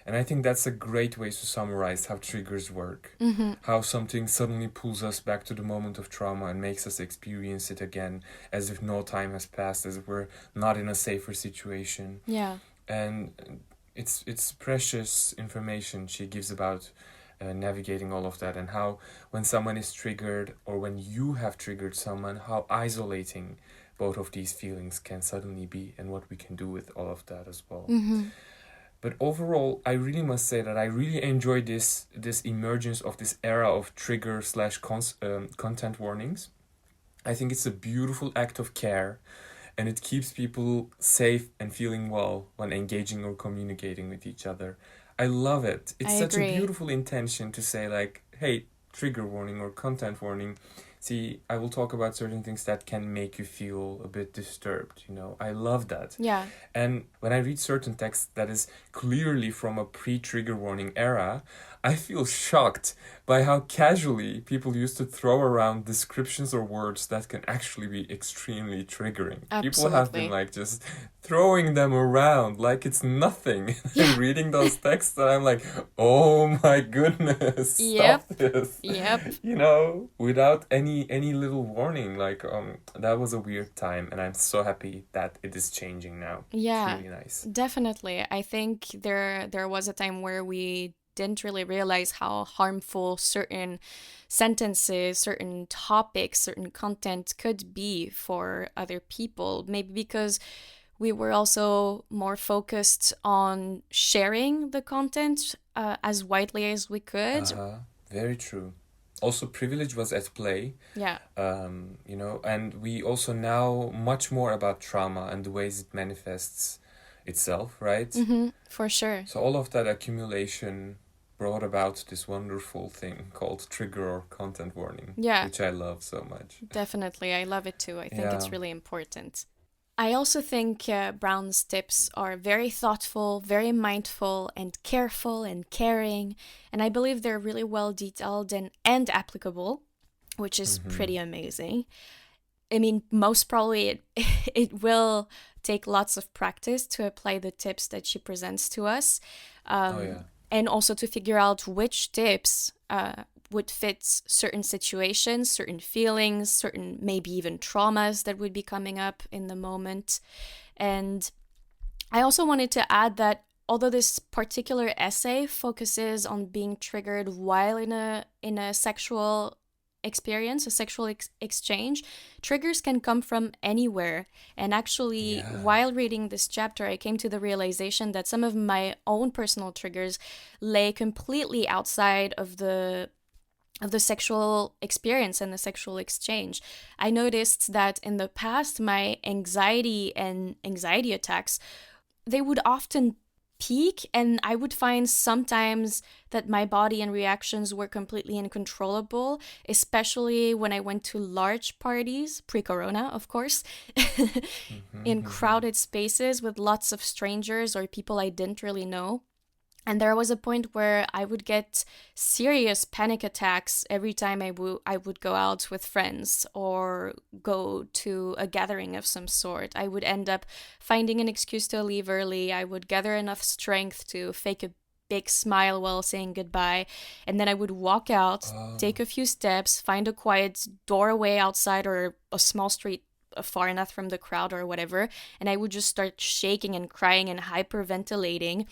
Speaker 2: And I think that's a great way to summarize how triggers work.
Speaker 1: Mm-hmm.
Speaker 2: How something suddenly pulls us back to the moment of trauma and makes us experience it again as if no time has passed, as if we're not in a safer situation.
Speaker 1: Yeah.
Speaker 2: And it's precious information she gives about navigating all of that, and how when someone is triggered or when you have triggered someone, how isolating both of these feelings can suddenly be, and what we can do with all of that as well.
Speaker 1: Mm-hmm.
Speaker 2: But overall, I really must say that I really enjoy this emergence of this era of trigger / content warnings. I think it's a beautiful act of care, and it keeps people safe and feeling well when engaging or communicating with each other. I love it. It's
Speaker 1: I
Speaker 2: such
Speaker 1: agree.
Speaker 2: a beautiful intention to say, like, hey, trigger warning or content warning. See, I will talk about certain things that can make you feel a bit disturbed, you know. I love that.
Speaker 1: Yeah.
Speaker 2: And when I read certain text that is clearly from a pre-trigger warning era, I feel shocked by how casually people used to throw around descriptions or words that can actually be extremely triggering.
Speaker 1: Absolutely.
Speaker 2: People have been like just throwing them around like it's nothing.
Speaker 1: Yeah.
Speaker 2: And reading those texts, and I'm like, oh my goodness, stop this.
Speaker 1: Yep.
Speaker 2: You know, without any little warning. Like that was a weird time, and I'm so happy that it is changing now.
Speaker 1: Yeah.
Speaker 2: It's really nice.
Speaker 1: Definitely. I think there was a time where we didn't really realize how harmful certain sentences, certain topics, certain content could be for other people. Maybe because we were also more focused on sharing the content as widely as we could.
Speaker 2: Very true. Also, privilege was at play.
Speaker 1: Yeah.
Speaker 2: You know, and we also know much more about trauma and the ways it manifests itself, right?
Speaker 1: Mm-hmm. For sure.
Speaker 2: So all of that accumulation brought about this wonderful thing called trigger or content warning.
Speaker 1: Yeah.
Speaker 2: Which I love so much.
Speaker 1: Definitely. I love it too. I think it's really important. I also think Brown's tips are very thoughtful, very mindful, and careful and caring. And I believe they're really well detailed and applicable, which is pretty amazing. I mean, most probably it will take lots of practice to apply the tips that she presents to us. And also to figure out which tips would fit certain situations, certain feelings, certain maybe even traumas that would be coming up in the moment. And I also wanted to add that although this particular essay focuses on being triggered while in a sexual experience, a sexual exchange, triggers can come from anywhere. And actually, while reading this chapter, I came to the realization that some of my own personal triggers lay completely outside of the sexual experience and the sexual exchange. I noticed that in the past, my anxiety attacks, they would often peak, and I would find sometimes that my body and reactions were completely uncontrollable, especially when I went to large parties, pre-corona, of course, in crowded spaces with lots of strangers or people I didn't really know. And there was a point where I would get serious panic attacks every time I would go out with friends or go to a gathering of some sort. I would end up finding an excuse to leave early. I would gather enough strength to fake a big smile while saying goodbye. And then I would walk out, take a few steps, find a quiet doorway outside or a small street far enough from the crowd or whatever. And I would just start shaking and crying and hyperventilating.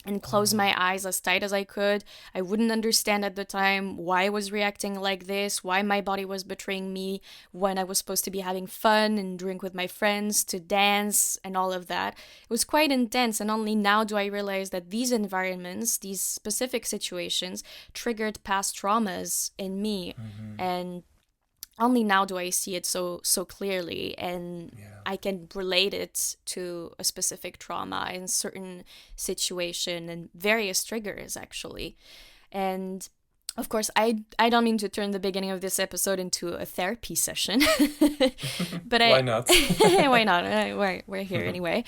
Speaker 1: and close my eyes as tight as I could. I wouldn't understand at the time why I was reacting like this, why my body was betraying me when I was supposed to be having fun and drink with my friends, to dance and all of that. It was quite intense, and only now do I realize that these environments, these specific situations, triggered past traumas in me. And only now do I see it so clearly, and I can relate it to a specific trauma in certain situation and various triggers actually. And of course, I don't mean to turn the beginning of this episode into a therapy session, but
Speaker 2: Why not?
Speaker 1: why not? We're here anyway.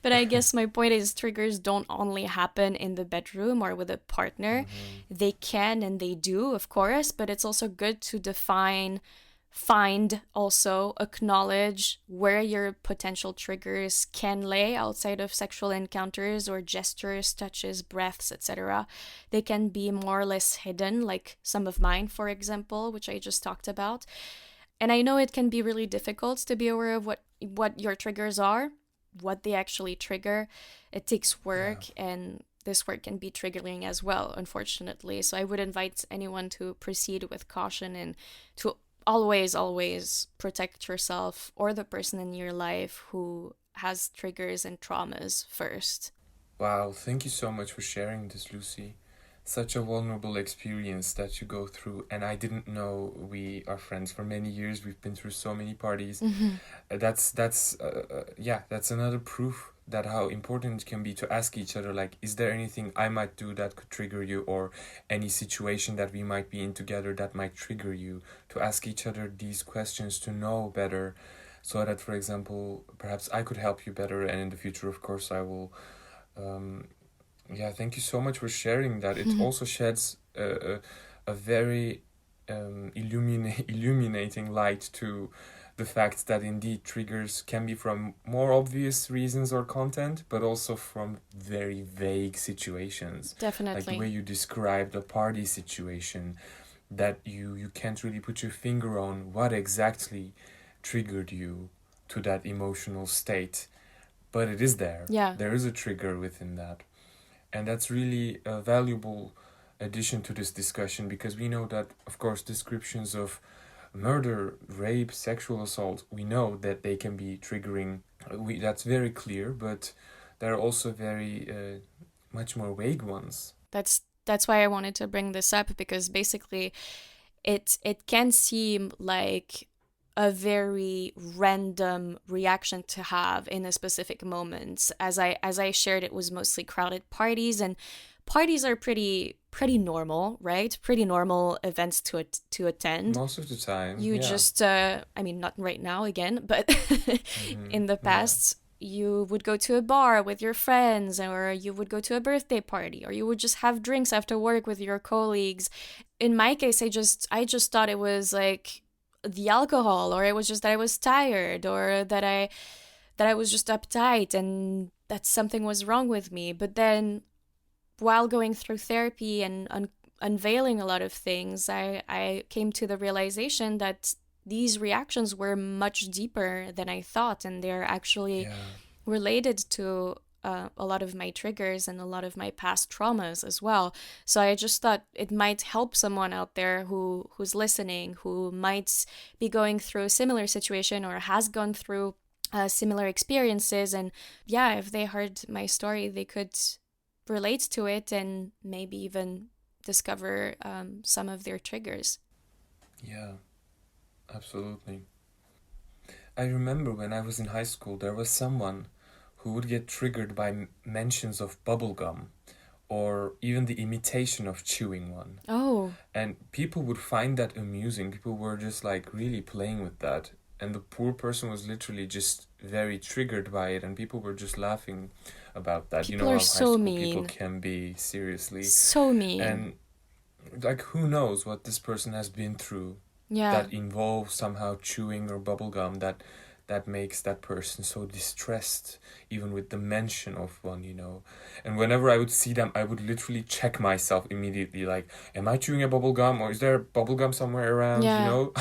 Speaker 1: But I guess my point is, triggers don't only happen in the bedroom or with a partner. They can and they do, of course, but it's also good to define, find, also acknowledge where your potential triggers can lay outside of sexual encounters or gestures, touches, breaths, etc. They can be more or less hidden, like some of mine, for example, which I just talked about. And I know it can be really difficult to be aware of what your triggers are, what they actually trigger. It takes work, and this work can be triggering as well, unfortunately. So I would invite anyone to proceed with caution and to always protect yourself or the person in your life who has triggers and traumas first.
Speaker 2: Wow, thank you so much for sharing this, Lucie. Such a vulnerable experience that you go through, and I didn't know we are friends for many years. We've been through so many parties. That's another proof that how important it can be to ask each other, like, is there anything I might do that could trigger you, or any situation that we might be in together that might trigger you, to ask each other these questions to know better, so that, for example, perhaps I could help you better, and in the future, of course, I will. Thank you so much for sharing that. It also sheds a very illuminating light to the fact that indeed triggers can be from more obvious reasons or content, but also from very vague situations.
Speaker 1: Definitely.
Speaker 2: Like the way you described a party situation, that you can't really put your finger on what exactly triggered you to that emotional state, but it is there.
Speaker 1: Yeah.
Speaker 2: There is a trigger within that. And that's really a valuable addition to this discussion, because we know that, of course, descriptions of murder, rape, sexual assault, we know that they can be triggering. That's very clear, but there are also very much more vague ones.
Speaker 1: That's why I wanted to bring this up, because basically it can seem like a very random reaction to have in a specific moment. As I shared, it was mostly crowded parties, and parties are pretty normal, right? Pretty normal events to attend.
Speaker 2: Most of the time.
Speaker 1: You just, I mean, not right now again, but in the past, you would go to a bar with your friends, or you would go to a birthday party, or you would just have drinks after work with your colleagues. In my case, I just thought it was like the alcohol, or it was just that I was tired, or that I was just uptight and that something was wrong with me. But then, while going through therapy and unveiling a lot of things, I came to the realization that these reactions were much deeper than I thought, and they're actually related to a lot of my triggers and a lot of my past traumas as well. So I just thought it might help someone out there who's listening, who might be going through a similar situation or has gone through similar experiences. And yeah, if they heard my story, they could relate to it and maybe even discover some of their triggers.
Speaker 2: Yeah, absolutely. I remember when I was in high school, there was someone who would get triggered by mentions of bubblegum, or even the imitation of chewing one.
Speaker 1: Oh.
Speaker 2: And people would find that amusing. People were just like really playing with that. And the poor person was literally just very triggered by it, and people were just laughing about that.
Speaker 1: People
Speaker 2: you know
Speaker 1: are
Speaker 2: how
Speaker 1: so
Speaker 2: high school
Speaker 1: mean.
Speaker 2: People can be, seriously.
Speaker 1: So mean.
Speaker 2: And like, who knows what this person has been through that involves somehow chewing or bubblegum, that makes that person so distressed, even with the mention of one, you know. And whenever I would see them, I would literally check myself immediately, like, am I chewing a bubblegum, or is there bubblegum somewhere around, you know?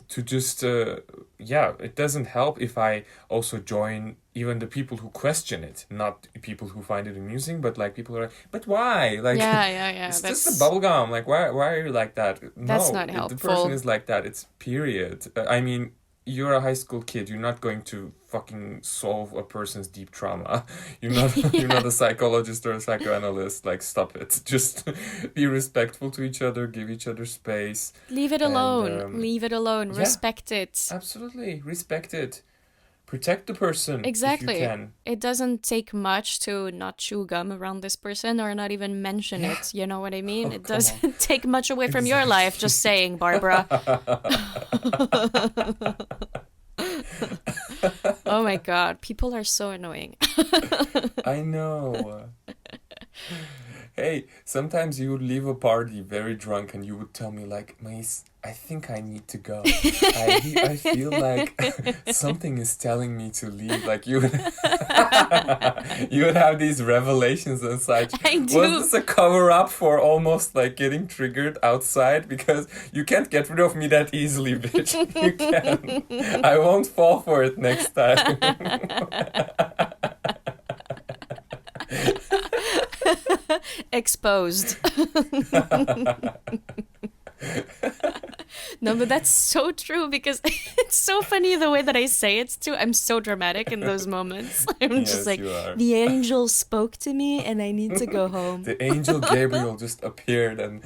Speaker 2: to just it doesn't help if I also join even the people who question it, not people who find it amusing, but like people who are like, but why, like
Speaker 1: Yeah.
Speaker 2: it's just a bubble gum, like why are you like that?
Speaker 1: That's
Speaker 2: No,
Speaker 1: not
Speaker 2: if the person
Speaker 1: helpful.
Speaker 2: is like that, it's period. I mean, you're a high school kid, you're not going to fucking solve a person's deep trauma. You're
Speaker 1: Yeah.
Speaker 2: not a psychologist or a psychoanalyst. Like, stop it. Just be respectful to each other, give each other space,
Speaker 1: Leave it
Speaker 2: and
Speaker 1: alone. Leave it alone.
Speaker 2: yeah,
Speaker 1: Respect it.
Speaker 2: absolutely. Respect it. Protect the person if you
Speaker 1: Exactly.
Speaker 2: can.
Speaker 1: It doesn't take much to not chew gum around this person or not even mention
Speaker 2: Yeah.
Speaker 1: it. You know what I mean?
Speaker 2: Oh,
Speaker 1: It
Speaker 2: come on.
Speaker 1: doesn't take much away from your life,
Speaker 2: Exactly.
Speaker 1: just saying, Barbara. Oh my god, people are so annoying.
Speaker 2: I know. Hey, sometimes you would leave a party very drunk and you would tell me like, Mace, I think I need to go. I feel like something is telling me to leave. Like you would you would have these revelations and such.
Speaker 1: I
Speaker 2: Was
Speaker 1: do.
Speaker 2: this a cover up for almost like getting triggered outside? Because you can't get rid of me that easily, bitch. You can. I won't fall for it next time.
Speaker 1: Exposed. No, but that's so true because it's so funny the way that I say it too. I'm so dramatic in those moments. I'm just
Speaker 2: Yes,
Speaker 1: like,
Speaker 2: you are.
Speaker 1: the angel spoke to me and I need to go home.
Speaker 2: The angel Gabriel just appeared and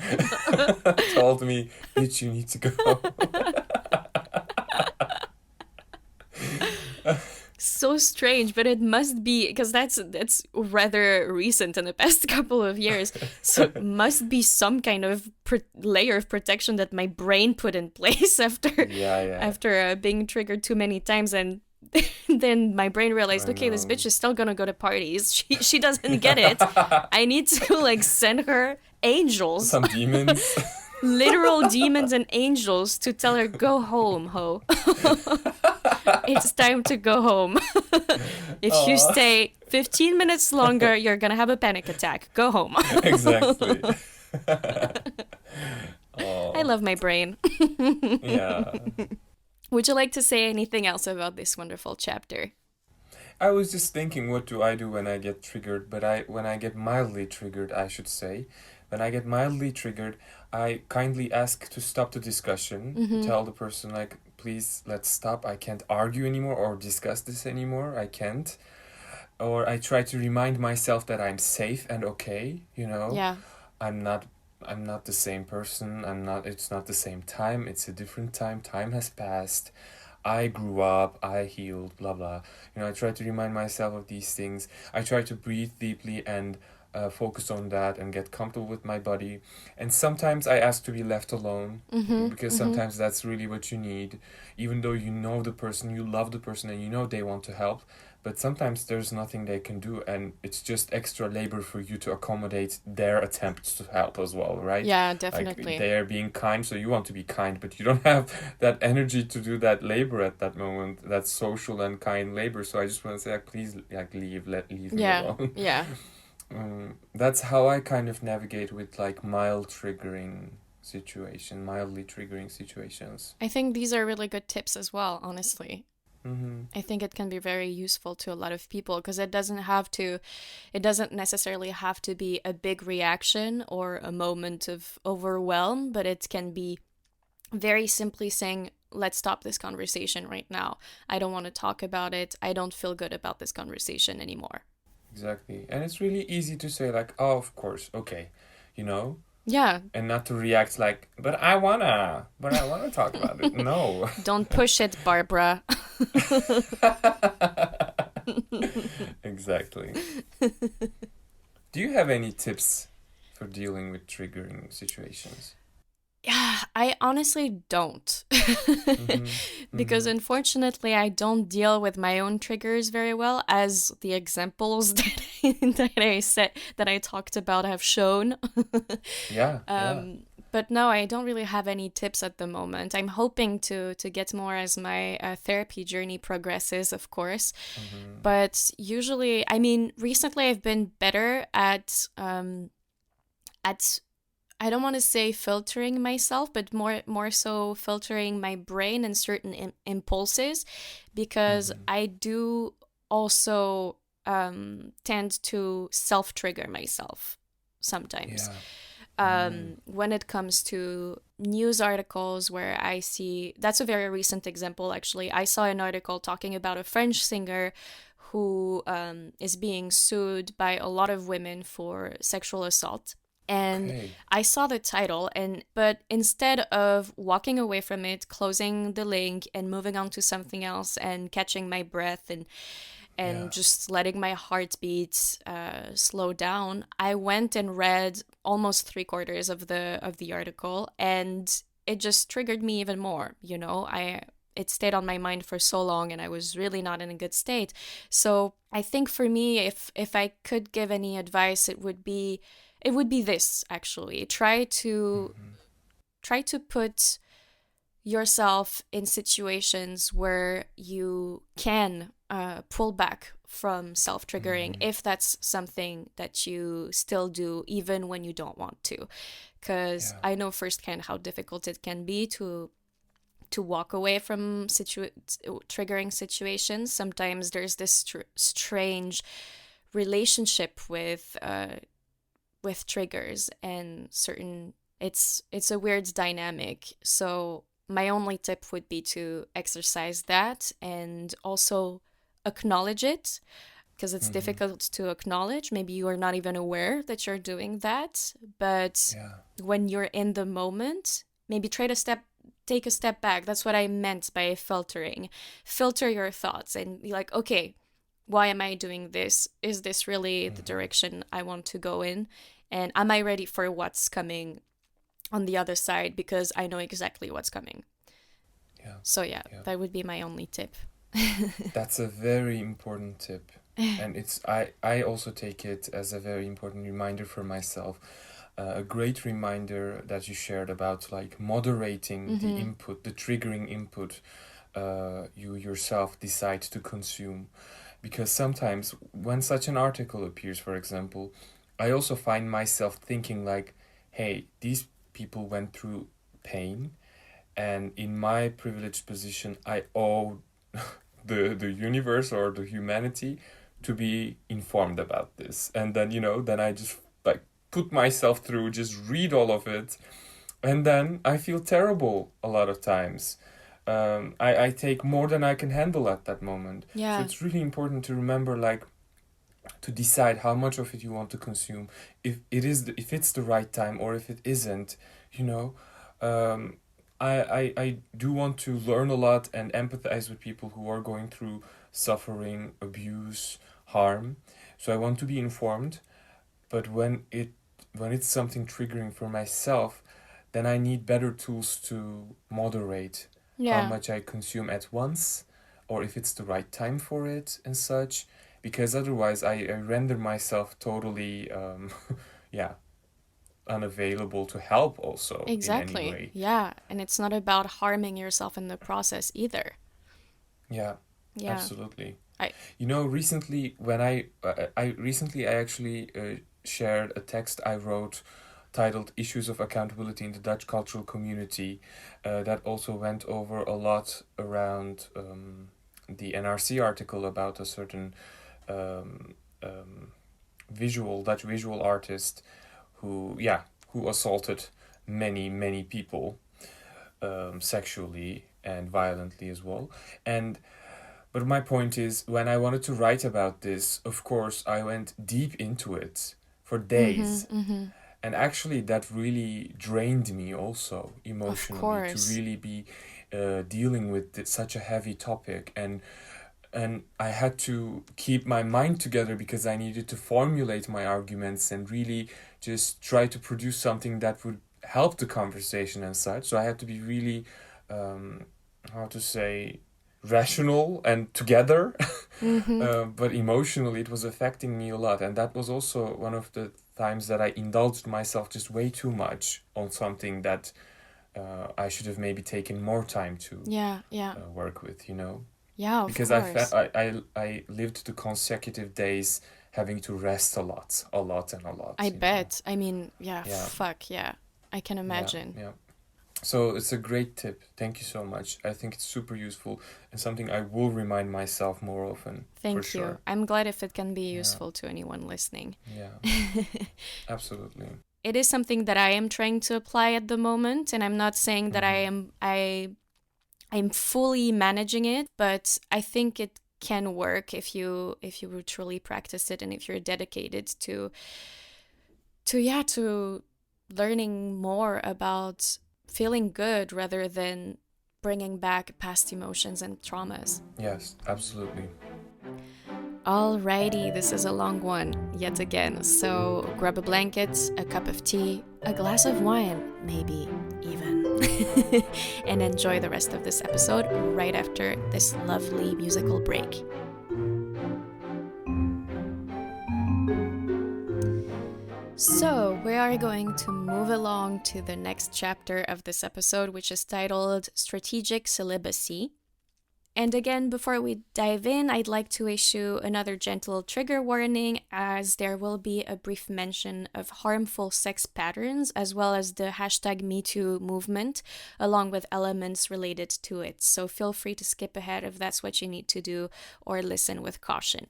Speaker 2: told me, bitch, you need to go.
Speaker 1: So strange, but it must be because that's rather recent in the past couple of years. So it must be some kind of layer of protection that my brain put in place after
Speaker 2: Yeah, yeah.
Speaker 1: being triggered too many times, and then my brain realized,
Speaker 2: I
Speaker 1: okay, this
Speaker 2: know.
Speaker 1: bitch is still gonna go to parties. She doesn't get it. I need to like send her angels,
Speaker 2: Some demons.
Speaker 1: literal demons and angels, to tell her go home, ho. It's time to go home. If you
Speaker 2: Oh,
Speaker 1: stay 15 minutes longer, you're gonna have a panic attack. Go home.
Speaker 2: exactly.
Speaker 1: I
Speaker 2: Oh,
Speaker 1: love my brain.
Speaker 2: yeah.
Speaker 1: Would you like to say anything else about this wonderful chapter?
Speaker 2: I was just thinking, what do I do when I get triggered? But when I get mildly triggered, I should say, when I get mildly triggered, I kindly ask to stop the discussion.
Speaker 1: Mm-hmm.
Speaker 2: Tell the person like, please, let's stop. I can't argue anymore or discuss this anymore. I can't. Or I try to remind myself that I'm safe and okay.
Speaker 1: Yeah.
Speaker 2: I'm not. I'm not the same person. I'm not. It's not the same time. It's a different time. Time has passed. I grew up, I healed, blah blah. I try to remind myself of these things. I try to breathe deeply and focus on that and get comfortable with my body. And sometimes I ask to be left alone
Speaker 1: Mm-hmm.
Speaker 2: because
Speaker 1: Mm-hmm.
Speaker 2: sometimes that's really what you need. Even though you know the person, you love the person, and you know they want to help, but sometimes there's nothing they can do, and it's just extra labor for you to accommodate their attempts to help as well, right?
Speaker 1: Yeah,
Speaker 2: Like
Speaker 1: definitely.
Speaker 2: they're being kind, so you want to be kind, but you don't have that energy to do that labor at that moment, that social and kind labor. So I just want to say, like, please, like, leave me
Speaker 1: Yeah.
Speaker 2: alone.
Speaker 1: Yeah.
Speaker 2: That's how I kind of navigate with like mildly triggering situations.
Speaker 1: I think these are really good tips as well, honestly.
Speaker 2: Mm-hmm.
Speaker 1: I think it can be very useful to a lot of people because it doesn't necessarily have to be a big reaction or a moment of overwhelm, but it can be very simply saying, let's stop this conversation right now. I don't want to talk about it. I don't feel good about this conversation anymore.
Speaker 2: Exactly. And it's really easy to say like, oh, of course, okay, you know,
Speaker 1: Yeah.
Speaker 2: and not to react like, but I wanna talk about it. No.
Speaker 1: Don't push it, Barbara.
Speaker 2: Exactly. Do you have any tips for dealing with triggering situations?
Speaker 1: Yeah, I honestly don't.
Speaker 2: Mm-hmm.
Speaker 1: Because
Speaker 2: Mm-hmm.
Speaker 1: unfortunately, I don't deal with my own triggers very well, as the examples that I talked about have shown.
Speaker 2: Yeah, yeah.
Speaker 1: But no, I don't really have any tips at the moment. I'm hoping to get more as my therapy journey progresses, of course.
Speaker 2: Mm-hmm.
Speaker 1: But usually, I mean, recently I've been better at I don't want to say filtering myself, but more so filtering my brain and certain impulses, because
Speaker 2: Mm-hmm.
Speaker 1: I do also tend to self trigger myself sometimes.
Speaker 2: Yeah. Mm.
Speaker 1: When it comes to news articles where I see, that's a very recent example actually. I saw an article talking about a French singer who is being sued by a lot of women for sexual assault. And
Speaker 2: Okay.
Speaker 1: I saw the title, but instead of walking away from it, closing the link and moving on to something else and catching my breath and
Speaker 2: Yeah.
Speaker 1: just letting my heartbeat slow down, I went and read almost three-quarters of the article, and it just triggered me even more. It stayed on my mind for so long, and I was really not in a good state. So I think for me, if I could give any advice, it would be this actually.
Speaker 2: Mm-hmm.
Speaker 1: Try to put yourself in situations where you can pull back from self triggering,
Speaker 2: Mm-hmm.
Speaker 1: if that's something that you still do even when you don't want to. Because
Speaker 2: Yeah.
Speaker 1: I know firsthand how difficult it can be to walk away from triggering situations. Sometimes there's this strange relationship with triggers and certain, it's a weird dynamic. So my only tip would be to exercise that and also acknowledge it, because it's
Speaker 2: Mm-hmm.
Speaker 1: difficult to acknowledge. Maybe you are not even aware that you're doing that, but
Speaker 2: Yeah.
Speaker 1: when you're in the moment, maybe take a step back. That's what I meant by filtering. Filter your thoughts and be like, okay, why am I doing this? Is this really the
Speaker 2: Mm-hmm.
Speaker 1: direction I want to go in? And am I ready for what's coming on the other side? Because I know exactly what's coming.
Speaker 2: Yeah.
Speaker 1: So, yeah,
Speaker 2: Yeah.
Speaker 1: that would be my only tip.
Speaker 2: That's a very important tip. And I also take it as a very important reminder for myself. A great reminder that you shared about like moderating the
Speaker 1: Mm-hmm.
Speaker 2: input, the triggering input you yourself decide to consume. Because sometimes when such an article appears, for example, I also find myself thinking like, hey, these people went through pain, and in my privileged position, I owe the universe or the humanity to be informed about this. And then, then I just like put myself through, just read all of it, and then I feel terrible a lot of times. I take more than I can handle at that moment. So
Speaker 1: Yeah,
Speaker 2: it's really important to remember, like, to decide how much of it you want to consume, if it's the right time or if it isn't. You know, um, I do want to learn a lot and empathize with people who are going through suffering, abuse, harm. So I want to be informed, but when it's something triggering for myself, then I need better tools to moderate how
Speaker 1: yeah,
Speaker 2: much I consume at once, or if it's the right time for it and such, because otherwise I render myself totally, yeah, unavailable to help also in any
Speaker 1: exactly.
Speaker 2: way.
Speaker 1: Yeah, and it's not about harming yourself in the process either.
Speaker 2: Yeah,
Speaker 1: Yeah,
Speaker 2: absolutely.
Speaker 1: I.
Speaker 2: Recently when I actually shared a text I wrote titled "Issues of Accountability in the Dutch Cultural Community," that also went over a lot around the NRC article about a certain um, um, Dutch visual artist who assaulted many people sexually and violently as well. And but my point is, when I wanted to write about this, of course, I went deep into it for
Speaker 1: Mm-hmm,
Speaker 2: days.
Speaker 1: mm-hmm.
Speaker 2: And actually, that really drained me also
Speaker 1: Of
Speaker 2: emotionally to
Speaker 1: course.
Speaker 2: really be dealing with such a heavy topic. And I had to keep my mind together because I needed to formulate my arguments and really just try to produce something that would help the conversation and such. So I had to be really, how to say, rational and together.
Speaker 1: Mm-hmm.
Speaker 2: But emotionally, it was affecting me a lot. And that was also one of the times that I indulged myself just way too much on something that I should have maybe taken more time to
Speaker 1: Yeah, yeah.
Speaker 2: work with.
Speaker 1: Yeah, of
Speaker 2: Because
Speaker 1: course.
Speaker 2: I lived the consecutive days having to rest a lot and a
Speaker 1: I
Speaker 2: lot.
Speaker 1: bet. I mean, yeah,
Speaker 2: Yeah,
Speaker 1: fuck, yeah. I can imagine.
Speaker 2: Yeah. So it's a great tip. Thank you so much. I think it's super useful and something I will remind myself more often.
Speaker 1: Thank
Speaker 2: for
Speaker 1: you.
Speaker 2: Sure.
Speaker 1: I'm glad if it can be useful to anyone listening.
Speaker 2: Yeah. Absolutely.
Speaker 1: It is something that I am trying to apply at the moment, and I'm not saying that I'm fully managing it, but I think it can work if you truly practice it and if you're dedicated to learning more about feeling good rather than bringing back past emotions and traumas.
Speaker 2: Yes, absolutely.
Speaker 1: Alrighty, this is a long one yet again, so grab a blanket, a cup of tea, a glass of wine, maybe even, and enjoy the rest of this episode right after this lovely musical break. So, we are going to move along to the next chapter of this episode, which is titled Strategic Celibacy. And again, before we dive in, I'd like to issue another gentle trigger warning, as there will be a brief mention of harmful sex patterns, as well as the #MeToo movement, along with elements related to it. So feel free to skip ahead if that's what you need to do, or listen with caution.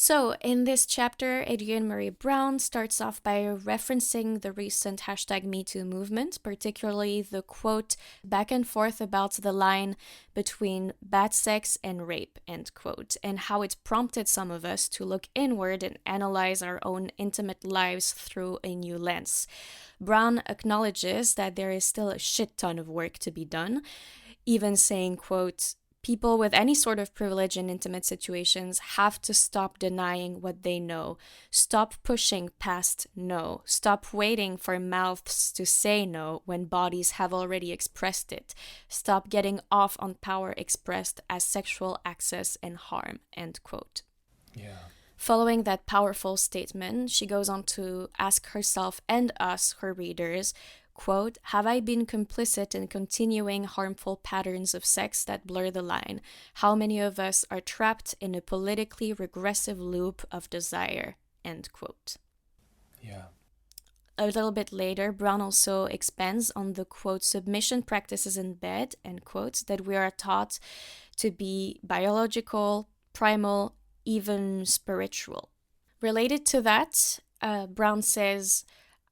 Speaker 1: So, in this chapter, Adrienne Marie Brown starts off by referencing the recent #MeToo movement, particularly the quote, back and forth about the line between bad sex and rape, end quote, and how it prompted some of us to look inward and analyze our own intimate lives through a new lens. Brown acknowledges that there is still a shit ton of work to be done, even saying, quote, people with any sort of privilege in intimate situations have to stop denying what they know. Stop pushing past no. Stop waiting for mouths to say no when bodies have already expressed it. Stop getting off on power expressed as sexual access and harm, end quote.
Speaker 2: Yeah.
Speaker 1: Following that powerful statement, she goes on to ask herself and us, her readers, quote, have I been complicit in continuing harmful patterns of sex that blur the line? How many of us are trapped in a politically regressive loop of desire? End quote.
Speaker 2: Yeah.
Speaker 1: A little bit later, Brown also expands on the, quote, submission practices in bed, end quote, that we are taught to be biological, primal, even spiritual. Related to that, Brown says,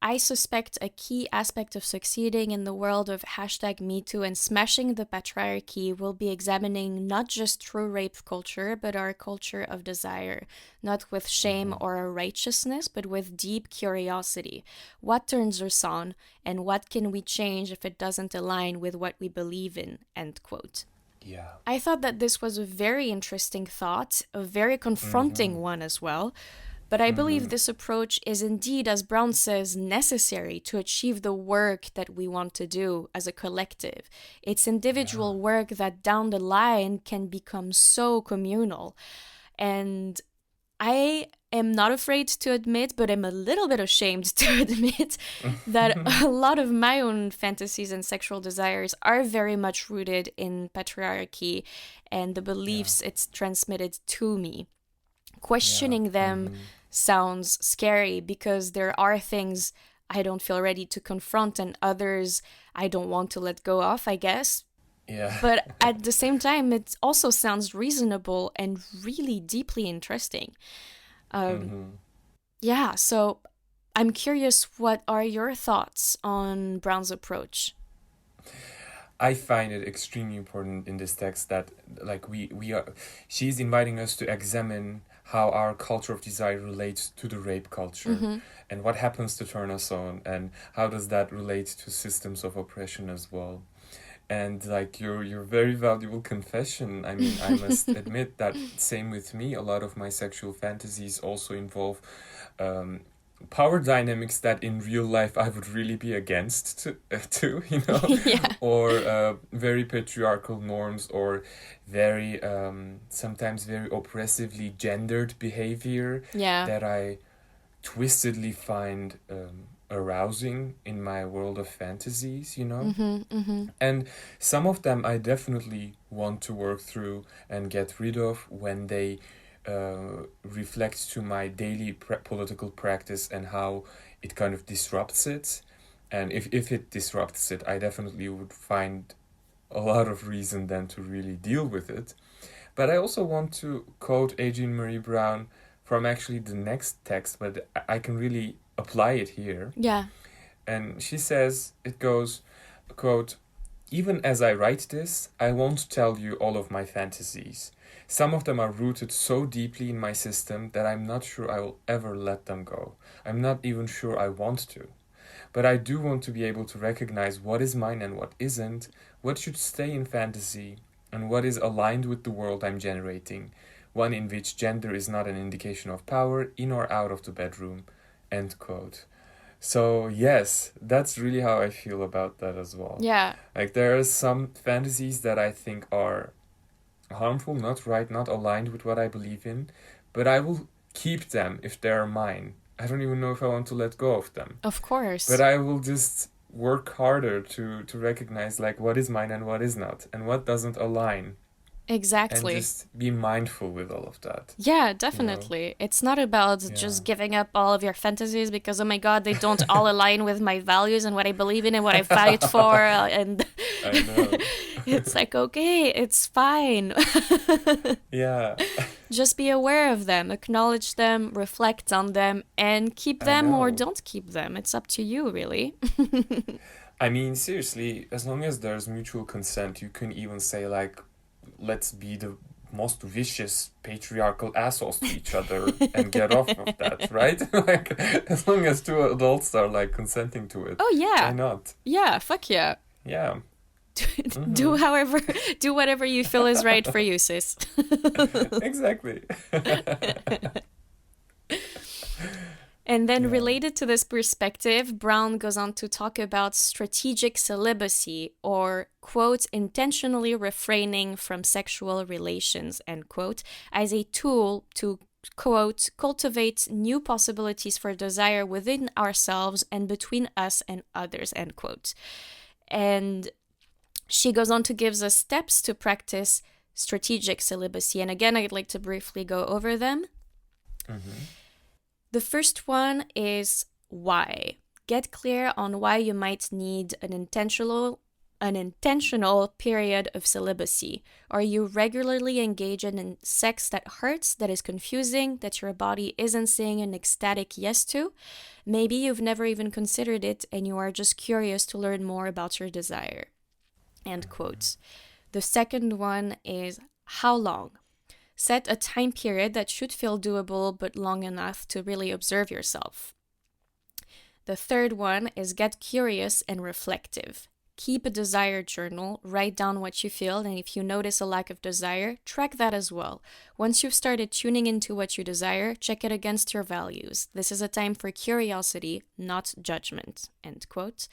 Speaker 1: I suspect a key aspect of succeeding in the world of #MeToo and smashing the patriarchy will be examining not just true rape culture, but our culture of desire, not with shame or righteousness, but with deep curiosity. What turns us on, and what can we change if it doesn't align with what we believe in, end quote.
Speaker 2: Yeah.
Speaker 1: I thought that this was a very interesting thought, a very confronting one as well. But I believe this approach is indeed, as Brown says, necessary to achieve the work that we want to do as a collective. It's individual work that down the line can become so communal. And I am not afraid to admit, but I'm a little bit ashamed to admit that a lot of my own fantasies and sexual desires are very much rooted in patriarchy and the beliefs it's transmitted to me. Questioning them sounds scary because there are things I don't feel ready to confront and others I don't want to let go of, I guess.
Speaker 2: Yeah.
Speaker 1: But at the same time, it also sounds reasonable and really deeply interesting. Yeah, so I'm curious, what are your thoughts on Brown's approach?
Speaker 2: I find it extremely important in this text that, like, she's inviting us to examine how our culture of desire relates to the rape culture and what happens to turn us on and how does that relate to systems of oppression as well. And like your very valuable confession, I mean, I must admit that same with me. A lot of my sexual fantasies also involve power dynamics that in real life I would really be against to you know, or very patriarchal norms or very sometimes very oppressively gendered behavior that I twistedly find arousing in my world of fantasies, you know. And some of them I definitely want to work through and get rid of when they reflect to my daily political practice and how it kind of disrupts it. And if it disrupts it, I definitely would find a lot of reason then to really deal with it. But I also want to quote Adrienne Marie Brown from actually the next text, but I can really apply it here.
Speaker 1: Yeah.
Speaker 2: And she says, it goes, quote, "Even as I write this, I won't tell you all of my fantasies. Some of them are rooted so deeply in my system that I'm not sure I will ever let them go. I'm not even sure I want to. But I do want to be able to recognize what is mine and what isn't, what should stay in fantasy, and what is aligned with the world I'm generating, one in which gender is not an indication of power in or out of the bedroom." End quote. So yes, that's really how I feel about that as well.
Speaker 1: Yeah.
Speaker 2: Like there are some fantasies that I think are harmful, not right, not aligned with what I believe in, but I will keep them if they're mine. I don't even know if I want to let go of them.
Speaker 1: Of course.
Speaker 2: But I will just work harder to recognize like what is mine and what is not, and what doesn't align.
Speaker 1: Exactly.
Speaker 2: And just be mindful with all of that.
Speaker 1: Yeah, definitely. You know? It's not about just giving up all of your fantasies because, oh my God, they don't all align with my values and what I believe in and what I fight for. And
Speaker 2: I know.
Speaker 1: It's like, okay, it's fine.
Speaker 2: Yeah.
Speaker 1: Just be aware of them, acknowledge them, reflect on them, and keep them or don't keep them. It's up to you, really.
Speaker 2: I mean, seriously, as long as there's mutual consent, you can even say like, let's be the most vicious patriarchal assholes to each other and get off of that, right? Like, as long as two adults are like consenting to it.
Speaker 1: Oh yeah.
Speaker 2: Why not?
Speaker 1: Yeah, fuck yeah.
Speaker 2: Yeah.
Speaker 1: Do whatever you feel is right for you, sis.
Speaker 2: Exactly.
Speaker 1: And then related to this perspective, Brown goes on to talk about strategic celibacy, or, quote, intentionally refraining from sexual relations, end quote, as a tool to, quote, cultivate new possibilities for desire within ourselves and between us and others, end quote. And she goes on to give us steps to practice strategic celibacy. And again, I'd like to briefly go over them. Mm-hmm. The first one is why. Get clear on why you might need an intentional period of celibacy. Are you regularly engaged in sex that hurts, that is confusing, that your body isn't saying an ecstatic yes to? Maybe you've never even considered it and you are just curious to learn more about your desire. End quote. The second one is how long. Set a time period that should feel doable but long enough to really observe yourself. The third one is get curious and reflective. Keep a desire journal, write down what you feel, and if you notice a lack of desire, track that as well. Once you've started tuning into what you desire, check it against your values. This is a time for curiosity, not judgment. End quote.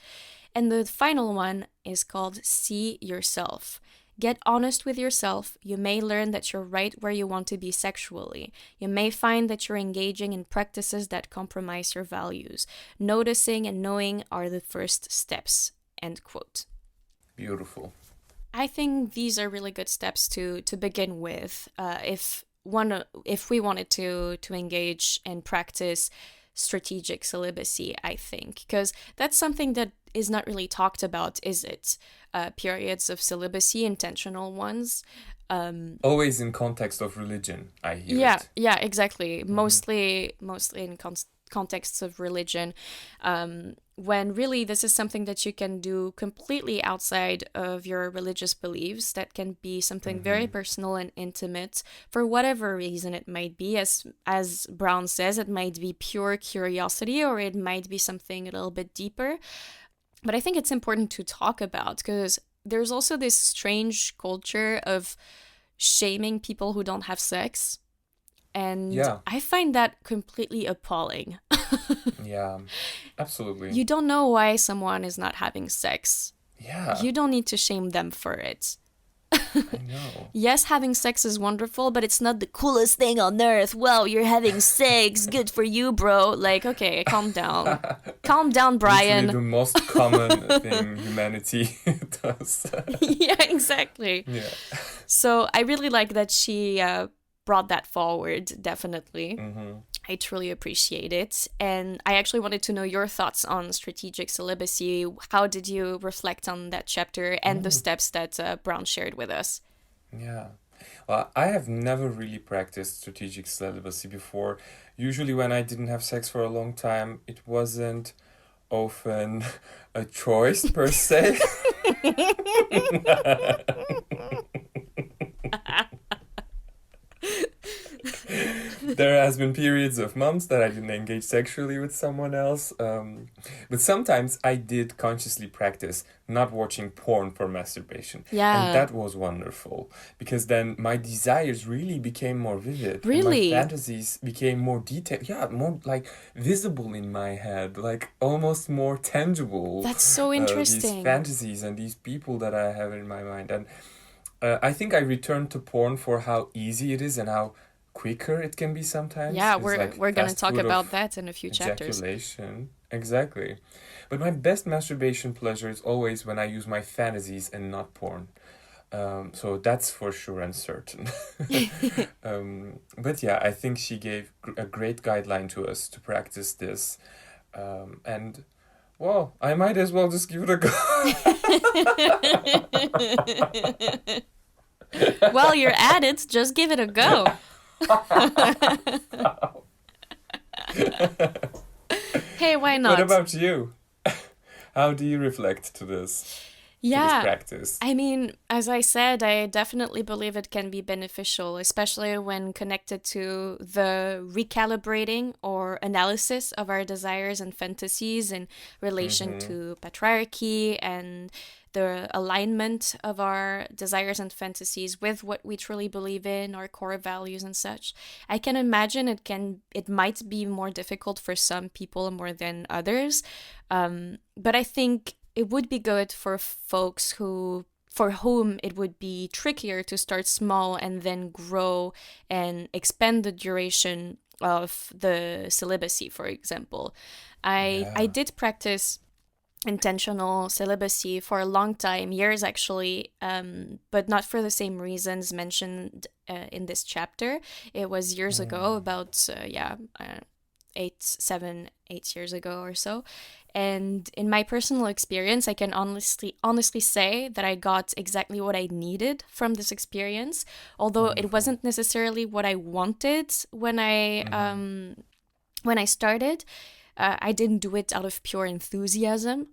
Speaker 1: And the final one is called see yourself. Get honest with yourself. You may learn that you're right where you want to be sexually. You may find that you're engaging in practices that compromise your values. Noticing and knowing are the first steps. End quote.
Speaker 2: Beautiful.
Speaker 1: I think these are really good steps to begin with. If we wanted to engage and practice strategic celibacy, I think, because that's something that is not really talked about, is it? Periods of celibacy, intentional ones.
Speaker 2: Always in context of religion, I hear it.
Speaker 1: Yeah, exactly. Mm-hmm. Mostly in contexts of religion, when really this is something that you can do completely outside of your religious beliefs. That can be something very personal and intimate for whatever reason it might be. As Brown says, it might be pure curiosity or it might be something a little bit deeper. But I think it's important to talk about because there's also this strange culture of shaming people who don't have sex. And I find that completely appalling.
Speaker 2: Yeah, absolutely.
Speaker 1: You don't know why someone is not having sex.
Speaker 2: Yeah.
Speaker 1: You don't need to shame them for it.
Speaker 2: I know.
Speaker 1: Yes, having sex is wonderful, but it's not the coolest thing on earth. Wow, you're having sex. Good for you, bro. Like, okay, calm down. Calm down, Brian.
Speaker 2: Literally the most common thing humanity does.
Speaker 1: Yeah, exactly.
Speaker 2: Yeah.
Speaker 1: So I really like that she brought that forward, definitely. I truly appreciate it. And I actually wanted to know your thoughts on strategic celibacy. How did you reflect on that chapter and the steps that Brown shared with us?
Speaker 2: Yeah. Well, I have never really practiced strategic celibacy before. Usually, when I didn't have sex for a long time, it wasn't often a choice per se. There has been periods of months that I didn't engage sexually with someone else, but sometimes I did consciously practice not watching porn for masturbation.
Speaker 1: Yeah.
Speaker 2: And that was wonderful, because then my desires really became more vivid.
Speaker 1: Really?
Speaker 2: And my fantasies became more detailed. Yeah, more like visible in my head, like almost more tangible.
Speaker 1: That's so interesting.
Speaker 2: These fantasies and these people that I have in my mind. And I think I returned to porn for how easy it is and how quicker it can be sometimes.
Speaker 1: Yeah,
Speaker 2: It's
Speaker 1: we're
Speaker 2: like
Speaker 1: we're gonna
Speaker 2: fast
Speaker 1: talk
Speaker 2: food
Speaker 1: about
Speaker 2: of
Speaker 1: that in a few chapters.
Speaker 2: ejaculation. Exactly. But my best masturbation pleasure is always when I use my fantasies and not porn. So that's for sure and certain. But yeah, I think she gave a great guideline to us to practice this. And well, I might as well just give it a go.
Speaker 1: Well, you're at it. Just give it a go. Hey, why not?
Speaker 2: What about you? How do you reflect to this?
Speaker 1: Yeah,
Speaker 2: to this practice?
Speaker 1: I mean, as I said, I definitely believe it can be beneficial, especially when connected to the recalibrating or analysis of our desires and fantasies in relation to patriarchy and the alignment of our desires and fantasies with what we truly believe in, our core values and such. I can imagine it might be more difficult for some people more than others, but I think it would be good for folks for whom it would be trickier to start small and then grow and expand the duration of the celibacy, for example. I did practice intentional celibacy for a long time, years actually, but not for the same reasons mentioned in this chapter. It was years ago, about 8 years ago or so. And in my personal experience, I can honestly say that I got exactly what I needed from this experience, although it wasn't necessarily what I wanted when I started. I didn't do it out of pure enthusiasm,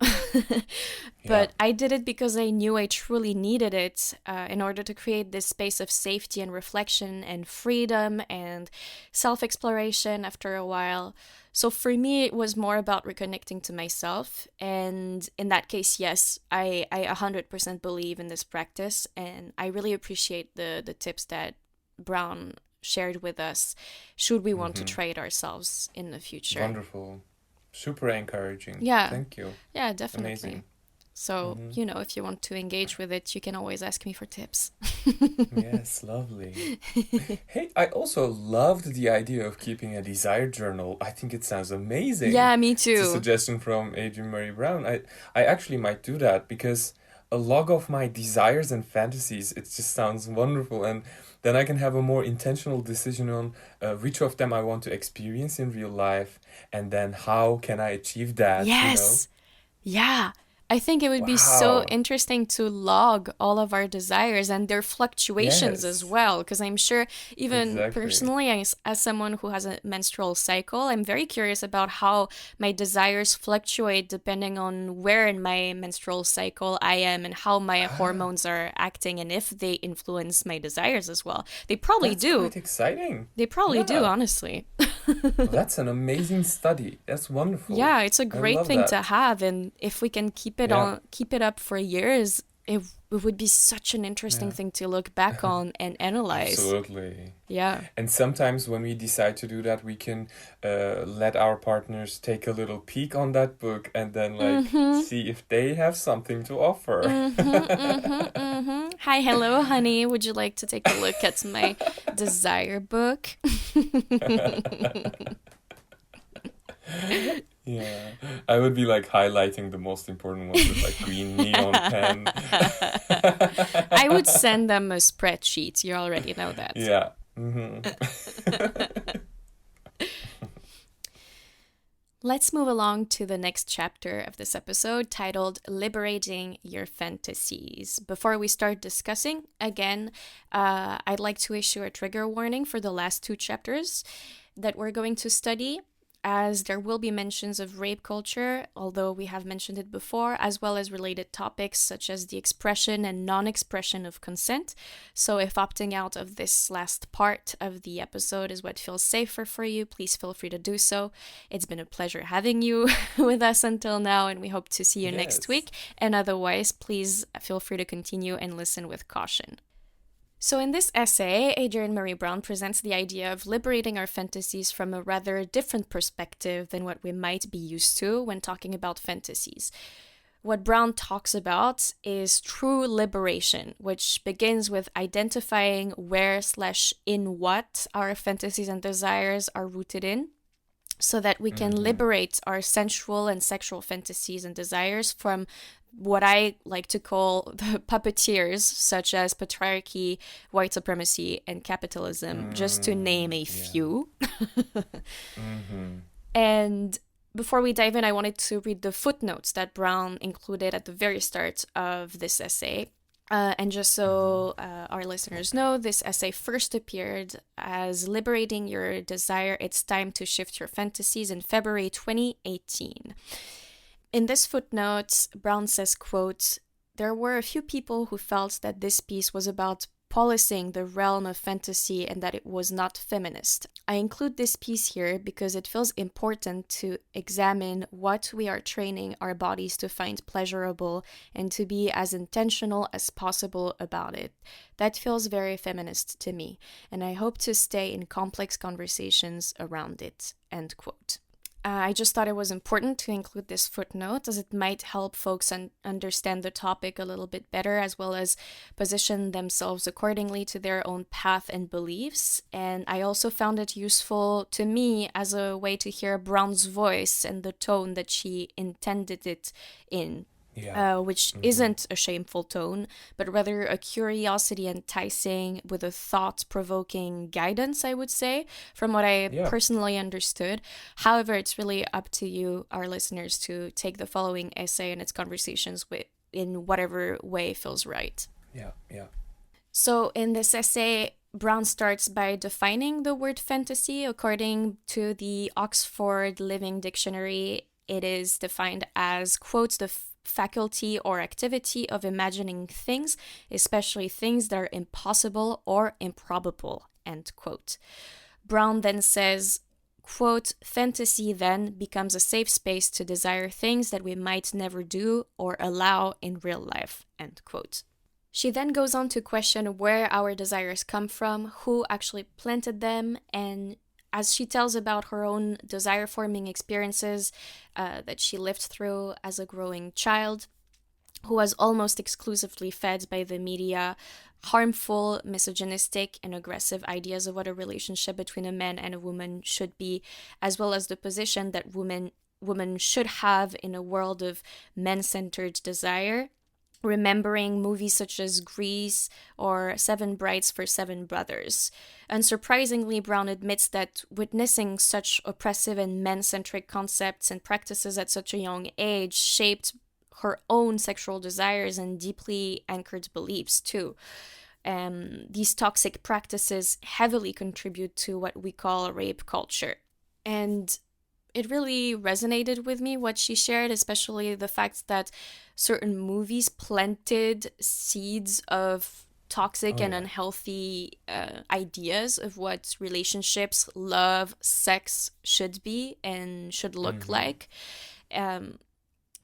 Speaker 1: but I did it because I knew I truly needed it in order to create this space of safety and reflection and freedom and self-exploration after a while. So for me, it was more about reconnecting to myself. And in that case, yes, I 100% believe in this practice. And I really appreciate the tips that Brown shared with us should we want to try it ourselves in the future.
Speaker 2: Wonderful. Super encouraging.
Speaker 1: Yeah.
Speaker 2: Thank you.
Speaker 1: Yeah, definitely.
Speaker 2: Amazing.
Speaker 1: So, if you want to engage with it, you can always ask me for tips.
Speaker 2: Yes, lovely. Hey, I also loved the idea of keeping a desire journal. I think it sounds amazing.
Speaker 1: Yeah, me
Speaker 2: It's
Speaker 1: too.
Speaker 2: a suggestion from Adrienne Marie Brown. I actually might do that, because a log of my desires and fantasies, it just sounds wonderful. And then I can have a more intentional decision on which of them I want to experience in real life, and then how can I achieve that,
Speaker 1: Yes. Yeah. I think it would be so
Speaker 2: Wow.
Speaker 1: interesting to log all of our desires and their fluctuations as
Speaker 2: Yes,
Speaker 1: well. Because I'm sure, even
Speaker 2: exactly.
Speaker 1: personally, as someone who has a menstrual cycle, I'm very curious about how my desires fluctuate depending on where in my menstrual cycle I am and how my hormones are acting and if they influence my desires as well. They probably
Speaker 2: That's
Speaker 1: do.
Speaker 2: quite exciting.
Speaker 1: They probably do,
Speaker 2: Yeah.
Speaker 1: honestly.
Speaker 2: Well, that's an amazing study. That's wonderful.
Speaker 1: Yeah, it's a
Speaker 2: I
Speaker 1: great
Speaker 2: love
Speaker 1: thing
Speaker 2: that.
Speaker 1: to have, and if we can
Speaker 2: Yeah.
Speaker 1: keep it up for years, it would be such an interesting
Speaker 2: Yeah.
Speaker 1: thing to look back on and analyze.
Speaker 2: Absolutely.
Speaker 1: Yeah.
Speaker 2: And sometimes when we decide to do that, we can let our partners take a little peek on that book and then see if they have something to offer.
Speaker 1: Hi, hello, honey. Would you like to take a look at my desire book?
Speaker 2: Yeah. I would be highlighting the most important ones with green neon pen.
Speaker 1: I would send them a spreadsheet. You already know that.
Speaker 2: Yeah.
Speaker 1: Let's move along to the next chapter of this episode titled Liberating Your Fantasies. Before we start discussing, again, I'd like to issue a trigger warning for the last two chapters that we're going to study, as there will be mentions of rape culture, although we have mentioned it before, as well as related topics such as the expression and non-expression of consent. So if opting out of this last part of the episode is what feels safer for you, please feel free to do so. It's been a pleasure having you with us until now, and we hope to see you next week. And otherwise, please feel free to continue and listen with caution. So in this essay, Adrienne Marie Brown presents the idea of liberating our fantasies from a rather different perspective than what we might be used to when talking about fantasies. What Brown talks about is true liberation, which begins with identifying where/in what our fantasies and desires are rooted in, so that we can liberate our sensual and sexual fantasies and desires from what I like to call the puppeteers, such as patriarchy, white supremacy, and capitalism, just to name a few. And before we dive in, I wanted to read the footnotes that Brown included at the very start of this essay. And just so our listeners know, this essay first appeared as Liberating Your Desire, It's Time to Shift Your Fantasies in February 2018. In this footnote, Brown says, quote, "There were a few people who felt that this piece was about policing the realm of fantasy and that it was not feminist. I include this piece here because it feels important to examine what we are training our bodies to find pleasurable and to be as intentional as possible about it. That feels very feminist to me, and I hope to stay in complex conversations around it." End quote. I just thought it was important to include this footnote as it might help folks understand the topic a little bit better, as well as position themselves accordingly to their own path and beliefs. And I also found it useful to me as a way to hear Brown's voice and the tone that she intended it in. Which isn't a shameful tone, but rather a curiosity enticing with a thought-provoking guidance, I would say, from what I personally understood. However, it's really up to you, our listeners, to take the following essay and its conversations in whatever way feels right. So in this essay, Brown starts by defining the word fantasy. According to the Oxford Living Dictionary, it is defined as, quote, the faculty or activity of imagining things, especially things that are impossible or improbable, end quote. Brown then says, quote, fantasy then becomes a safe space to desire things that we might never do or allow in real life, end quote. She then goes on to question where our desires come from, who actually planted them, and as she tells about her own desire-forming experiences that she lived through as a growing child, who was almost exclusively fed by the media harmful, misogynistic, and aggressive ideas of what a relationship between a man and a woman should be, as well as the position that women should have in a world of men-centered desire, remembering movies such as Grease or Seven Brides for Seven Brothers. Unsurprisingly, Brown admits that witnessing such oppressive and men-centric concepts and practices at such a young age shaped her own sexual desires and deeply anchored beliefs too. These toxic practices heavily contribute to what we call rape culture. And it really resonated with me what she shared, especially the fact that certain movies planted seeds of toxic and unhealthy ideas of what relationships, love, sex should be and should look like.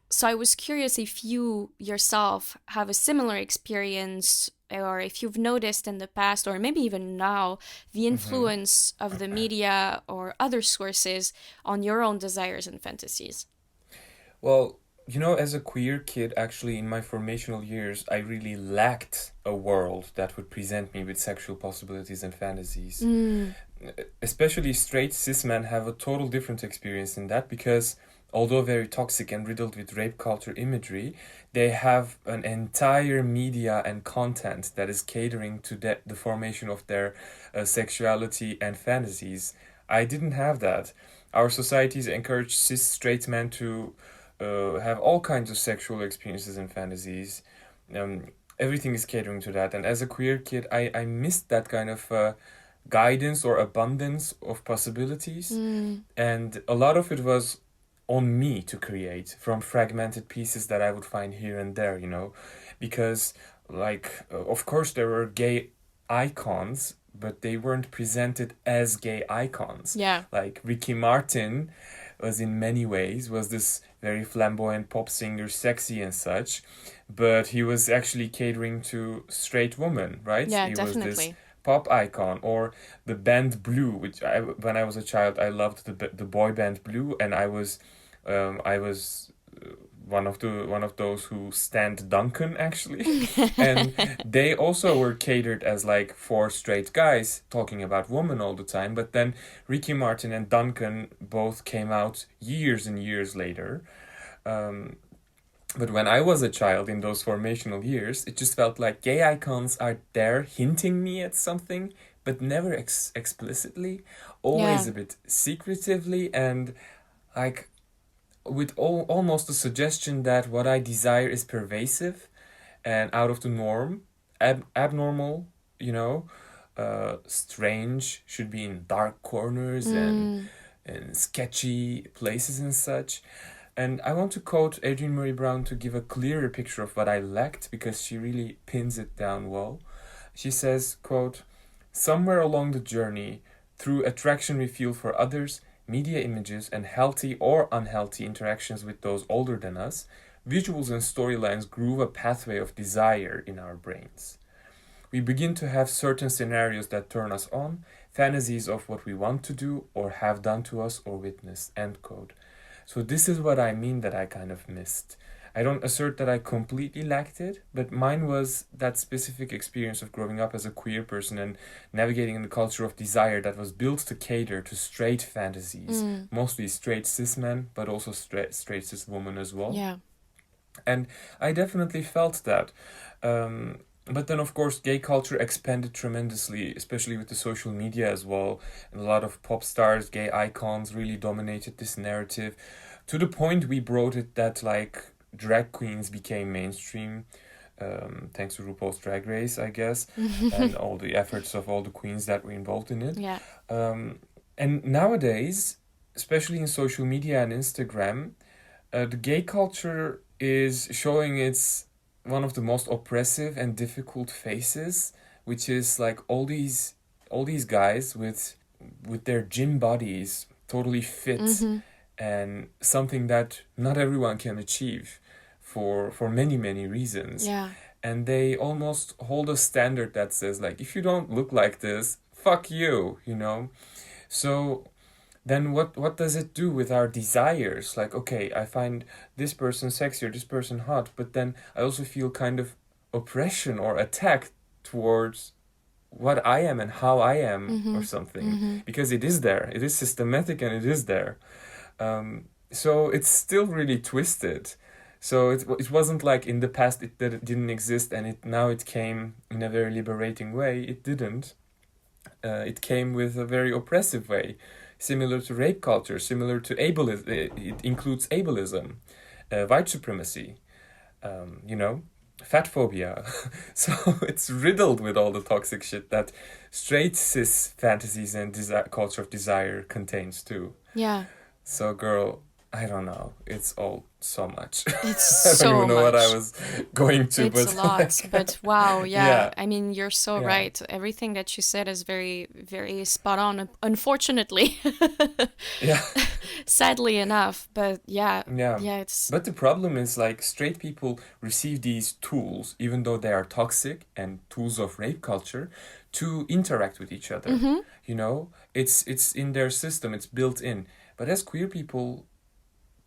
Speaker 1: So I was curious if you yourself have a similar experience, or if you've noticed in the past, or maybe even now, the influence of the media or other sources on your own desires and fantasies.
Speaker 2: Well, you know, as a queer kid, actually, in my formational years, I really lacked a world that would present me with sexual possibilities and fantasies. Especially straight cis men have a total different experience in that, because although very toxic and riddled with rape culture imagery, they have an entire media and content that is catering to the formation of their sexuality and fantasies. I didn't have that. our societies encourage cis straight men to have all kinds of sexual experiences and fantasies. Everything is catering to that. And as a queer kid, I missed that kind of guidance or abundance of possibilities. And a lot of it was on me to create from fragmented pieces that I would find here and there, you know, because of course there were gay icons, but they weren't presented as gay icons.
Speaker 1: Yeah.
Speaker 2: Like Ricky Martin was in many ways was this very flamboyant pop singer, sexy and such, but he was actually catering to straight women, right?
Speaker 1: Yeah,
Speaker 2: he
Speaker 1: definitely.
Speaker 2: was this pop icon. Or the band Blue, which when I was a child I loved the boy band Blue, and I was one of those who stand Duncan actually. And they also were catered as like four straight guys talking about women all the time, but then Ricky Martin and Duncan both came out years and years later. But when I was a child in those formational years, it just felt like gay icons are there hinting me at something, but never explicitly, always a bit secretively, and like with almost the suggestion that what I desire is pervasive and out of the norm, abnormal, you know, strange, should be in dark corners and sketchy places and such. And I want to quote Adrienne Murray Brown to give a clearer picture of what I lacked, because she really pins it down well. She says, quote, "Somewhere along the journey, through attraction we feel for others, media images, and healthy or unhealthy interactions with those older than us, visuals and storylines groove a pathway of desire in our brains. We begin to have certain scenarios that turn us on, fantasies of what we want to do or have done to us or witness," end quote. So this is what I mean that I kind of missed. I don't assert that I completely lacked it, but mine was that specific experience of growing up as a queer person and navigating in the culture of desire that was built to cater to straight fantasies, mostly straight cis men, but also straight cis women as well.
Speaker 1: Yeah.
Speaker 2: And I definitely felt that. But then, of course, gay culture expanded tremendously, especially with the social media as well. And a lot of pop stars, gay icons really dominated this narrative, to the point we brought it that, like, drag queens became mainstream, thanks to RuPaul's Drag Race, I guess, and all the efforts of all the queens that were involved in it.
Speaker 1: Yeah.
Speaker 2: And nowadays, especially in social media and Instagram, the gay culture is showing its one of the most oppressive and difficult faces, which is like all these guys with their gym bodies, totally fit, and something that not everyone can achieve for many reasons.
Speaker 1: Yeah.
Speaker 2: And they almost hold a standard that says, like, if you don't look like this, fuck you, you know. So then what does it do with our desires? Like, okay, I find this person sexy or this person hot, but then I also feel kind of oppression or attack towards what I am and how I am or something, because it is there. It is systematic and it is there. So it's still really twisted. So it wasn't like in the past it didn't exist and now it came in a very liberating way. It didn't. It came with a very oppressive way. Similar to rape culture, similar to ableism. It includes ableism, white supremacy, you know, fat phobia. So it's riddled with all the toxic shit that straight cis fantasies and culture of desire contains too.
Speaker 1: Yeah.
Speaker 2: So girl, I don't know. It's all so much.
Speaker 1: It's
Speaker 2: I don't
Speaker 1: so
Speaker 2: even know
Speaker 1: much.
Speaker 2: what I was going to,
Speaker 1: It's a lot, but wow, yeah.
Speaker 2: Yeah.
Speaker 1: I mean, you're so
Speaker 2: Yeah.
Speaker 1: right. Everything that you said is very, very spot on, unfortunately.
Speaker 2: Yeah.
Speaker 1: Sadly enough, but yeah.
Speaker 2: Yeah.
Speaker 1: Yeah, it's...
Speaker 2: But the problem is, like, straight people receive these tools, even though they are toxic and tools of rape culture, to interact with each other. You know, it's in their system, it's built in. But as queer people,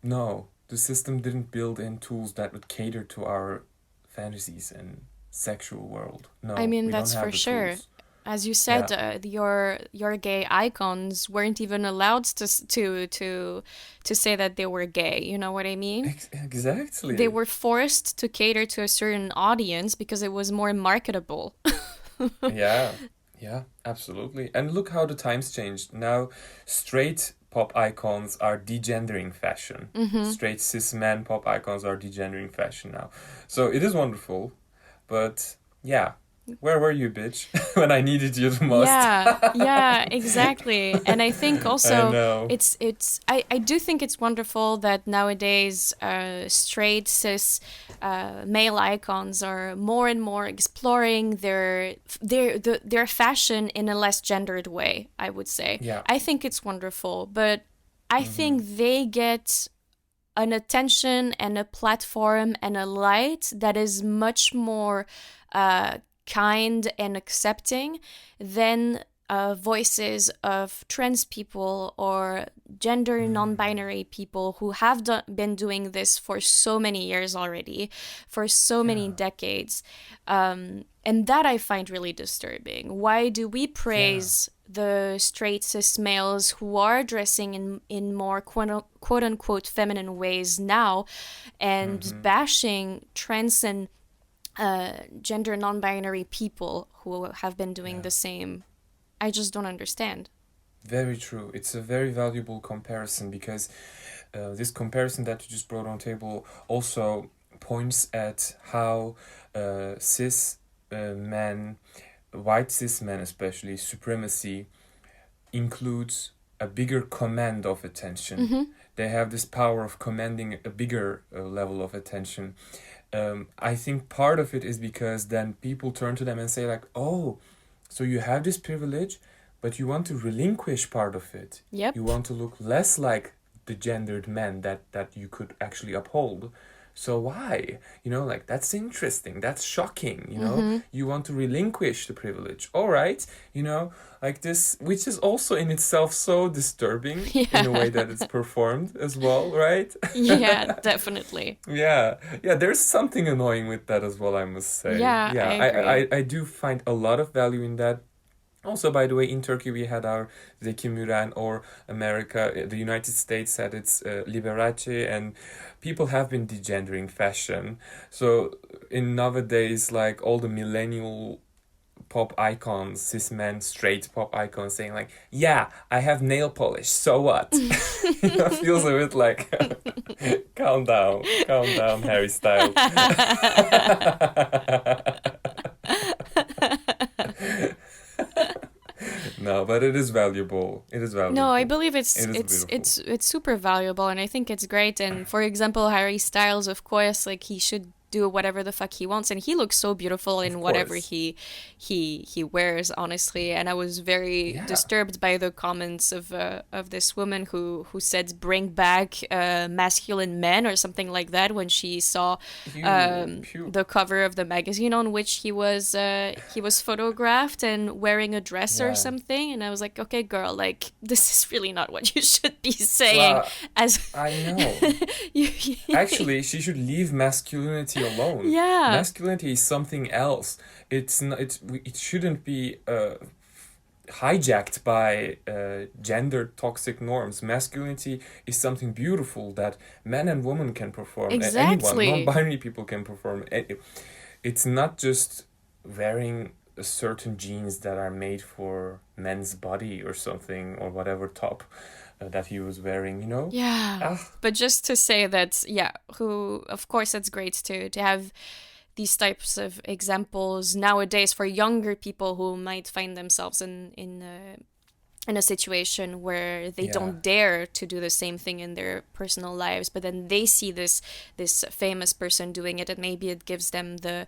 Speaker 2: no, the system didn't build in tools that would cater to our fantasies and sexual world. No,
Speaker 1: I mean,
Speaker 2: we don't
Speaker 1: that's
Speaker 2: have
Speaker 1: for
Speaker 2: the
Speaker 1: sure.
Speaker 2: tools.
Speaker 1: As you said,
Speaker 2: Yeah.
Speaker 1: your gay icons weren't even allowed to say that they were gay. You know what I mean?
Speaker 2: Exactly.
Speaker 1: They were forced to cater to a certain audience because it was more marketable.
Speaker 2: Yeah, absolutely. And look how the times changed. Now, straight pop icons are degendering fashion. Straight cis men pop icons are degendering fashion now. So it is wonderful, but yeah. Where were you, bitch, when I needed you the most?
Speaker 1: Yeah, exactly. And I think also
Speaker 2: I know.
Speaker 1: I do think it's wonderful that nowadays straight cis male icons are more and more exploring their fashion in a less gendered way, I would say.
Speaker 2: Yeah.
Speaker 1: I think it's wonderful, but I think they get an attention and a platform and a light that is much more kind and accepting than voices of trans people or gender non-binary people who have been doing this for so many years already, for so many decades. And that I find really disturbing. Why do we praise the straight cis males who are dressing in more quote unquote feminine ways now, and bashing trans and gender non-binary people who have been doing the same? I just don't understand.
Speaker 2: Very true. It's a very valuable comparison because this comparison that you just brought on table also points at how cis men, white cis men especially, supremacy includes a bigger command of attention. They have this power of commanding a bigger level of attention. I think part of it is because then people turn to them and say like, oh, so you have this privilege, but you want to relinquish part of it.
Speaker 1: Yep.
Speaker 2: You want to look less like the gendered men that you could actually uphold. So why? Like, that's interesting. That's shocking, You want to relinquish the privilege. All right, like this, which is also in itself so disturbing in a way that it's performed as well, right?
Speaker 1: Yeah, definitely.
Speaker 2: Yeah, there's something annoying with that as well, I must say.
Speaker 1: Yeah, I agree.
Speaker 2: I do find a lot of value in that. Also, by the way, in Turkey we had our Zeki Müren, or America, the United States had its Liberace, and people have been degendering fashion. So in nowadays, like all the millennial pop icons, cis men, straight pop icons saying like, yeah, I have nail polish, so what? Feels a bit like, calm down, Harry Styles. No, but it is valuable. It is valuable.
Speaker 1: No, I believe it's
Speaker 2: beautiful.
Speaker 1: it's super valuable, and I think it's great. And for example, Harry Styles, of course, like he should do whatever the fuck he wants, and he looks so beautiful in whatever he wears, honestly. And I was very disturbed by the comments of this woman who said bring back masculine men or something like that when she saw the cover of the magazine on which he was photographed and wearing a dress or something. And I was like, okay, girl, like this is really not what you should be saying.
Speaker 2: Well, I know. Actually, she should leave masculinity alone.
Speaker 1: Yeah.
Speaker 2: Masculinity is something else. It shouldn't be hijacked by gender toxic norms. Masculinity is something beautiful that men and women can perform.
Speaker 1: Exactly.
Speaker 2: Anyone, non-binary people can perform. It's not just wearing certain jeans that are made for men's body or something, or whatever top that he was wearing,
Speaker 1: Yeah. But just to say that, of course, it's great to have these types of examples nowadays for younger people who might find themselves in a situation where they don't dare to do the same thing in their personal lives, but then they see this famous person doing it, and maybe it gives them the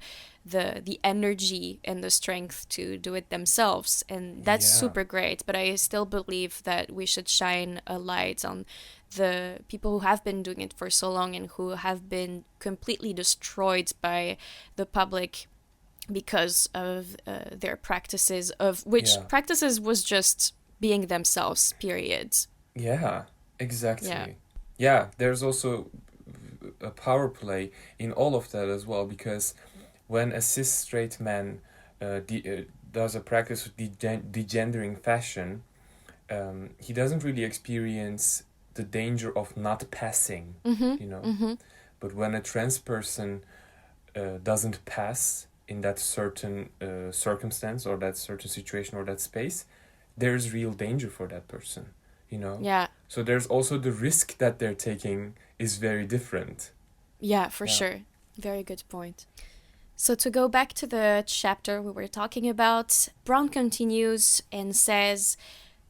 Speaker 1: energy and the strength to do it themselves, and that's super great. But I still believe that we should shine a light on the people who have been doing it for so long and who have been completely destroyed by the public because of their practices, of which practices was just being themselves, period.
Speaker 2: Yeah, exactly. Yeah, there's also a power play in all of that as well, because when a cis straight man does a practice of degendering fashion, he doesn't really experience the danger of not passing, But when a trans person doesn't pass in that certain circumstance or that certain situation or that space, there's real danger for that person. you know?
Speaker 1: Yeah.
Speaker 2: So there's also the risk that they're taking is very different.
Speaker 1: Yeah, for sure. Very good point. So to go back to the chapter we were talking about, Brown continues and says,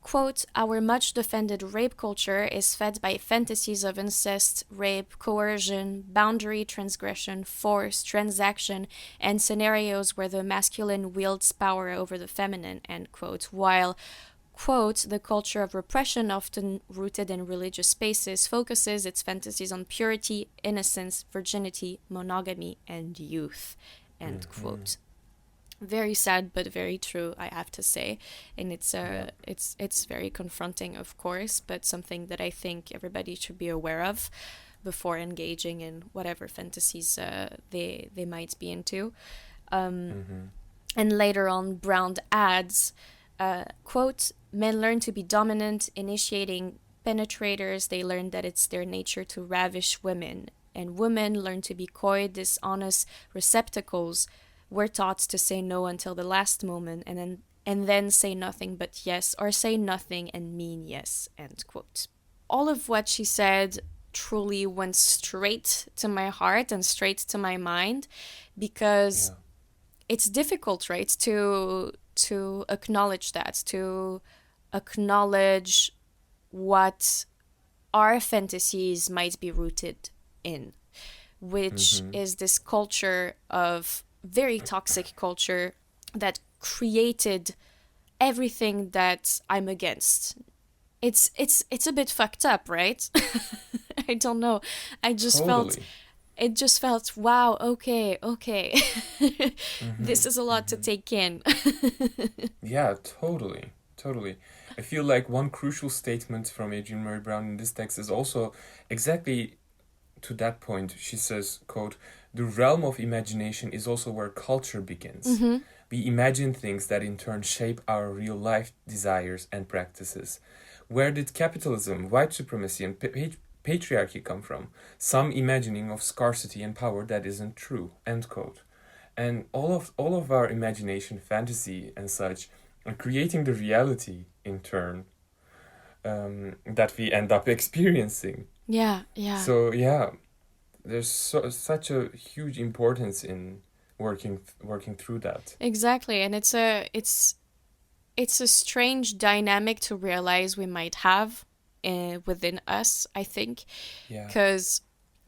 Speaker 1: quote, "Our much defended rape culture is fed by fantasies of incest, rape, coercion, boundary transgression, force, transaction, and scenarios where the masculine wields power over the feminine," end quote, while, quote, "the culture of repression, often rooted in religious spaces, focuses its fantasies on purity, innocence, virginity, monogamy, and youth," end quote. Very sad, but very true, I have to say, and it's very confronting, of course, but something that I think everybody should be aware of before engaging in whatever fantasies they might be into. And later on, Brown adds, quote, "Men learn to be dominant, initiating penetrators. They learn that it's their nature to ravish women, and women learn to be coy, dishonest receptacles. We're taught to say no until the last moment, and then say nothing but yes, or say nothing and mean yes," end quote. All of what she said truly went straight to my heart and straight to my mind, because it's difficult, right, to acknowledge that, to acknowledge what our fantasies might be rooted in, which is this culture of very toxic culture that created everything that I'm against. It's a bit fucked up, right? I don't know. I just felt, wow, okay. This is a lot to take in.
Speaker 2: Yeah, totally. I feel like one crucial statement from Adrienne Murray Brown in this text is also exactly to that point. She says, quote, "The realm of imagination is also where culture begins. We imagine things that in turn shape our real life desires and practices. Where did capitalism, white supremacy, and patriarchy come from? Some imagining of scarcity and power that isn't true," end quote. And all of our imagination, fantasy, and such are creating the reality in turn that we end up experiencing.
Speaker 1: Yeah.
Speaker 2: So yeah, there's such a huge importance in working through that.
Speaker 1: Exactly, and it's a strange dynamic to realize we might have within us, I think, because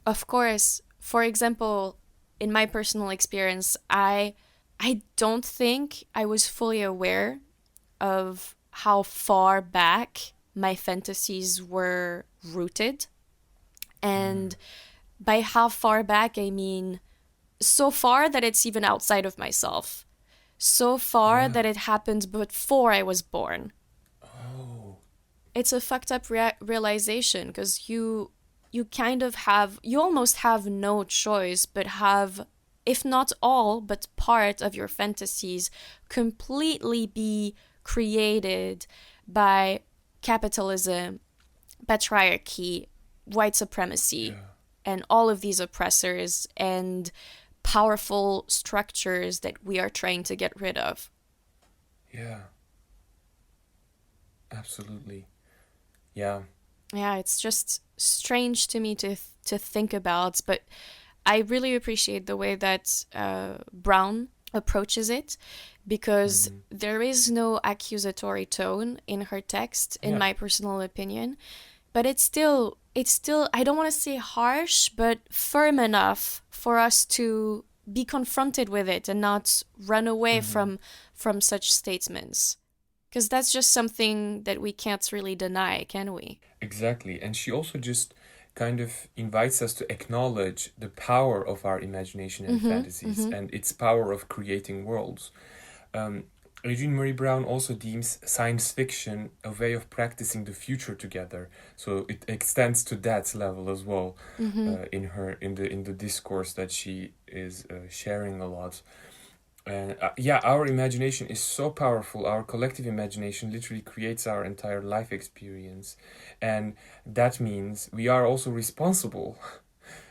Speaker 1: of course, for example, in my personal experience, I don't think I was fully aware of how far back my fantasies were rooted. And by how far back, I mean so far that it's even outside of myself. So far that it happened before I was born.
Speaker 2: Oh.
Speaker 1: It's a fucked up realization, because you almost have no choice but have, if not all, but part of your fantasies completely be created by capitalism, patriarchy, white supremacy, and all of these oppressors and powerful structures that we are trying to get rid of.
Speaker 2: Yeah. Absolutely. Yeah.
Speaker 1: Yeah, it's just strange to me to think about, but I really appreciate the way that Brown approaches it, because there is no accusatory tone in her text, in my personal opinion, but it's still, I don't want to say harsh, but firm enough for us to be confronted with it and not run away from such statements. Because that's just something that we can't really deny, can we?
Speaker 2: Exactly. And she also just kind of invites us to acknowledge the power of our imagination and fantasies and its power of creating worlds. Adrienne Murray Brown also deems science fiction a way of practicing the future together. So it extends to that level as well in the discourse that she is sharing a lot. And our imagination is so powerful. Our collective imagination literally creates our entire life experience. And that means we are also responsible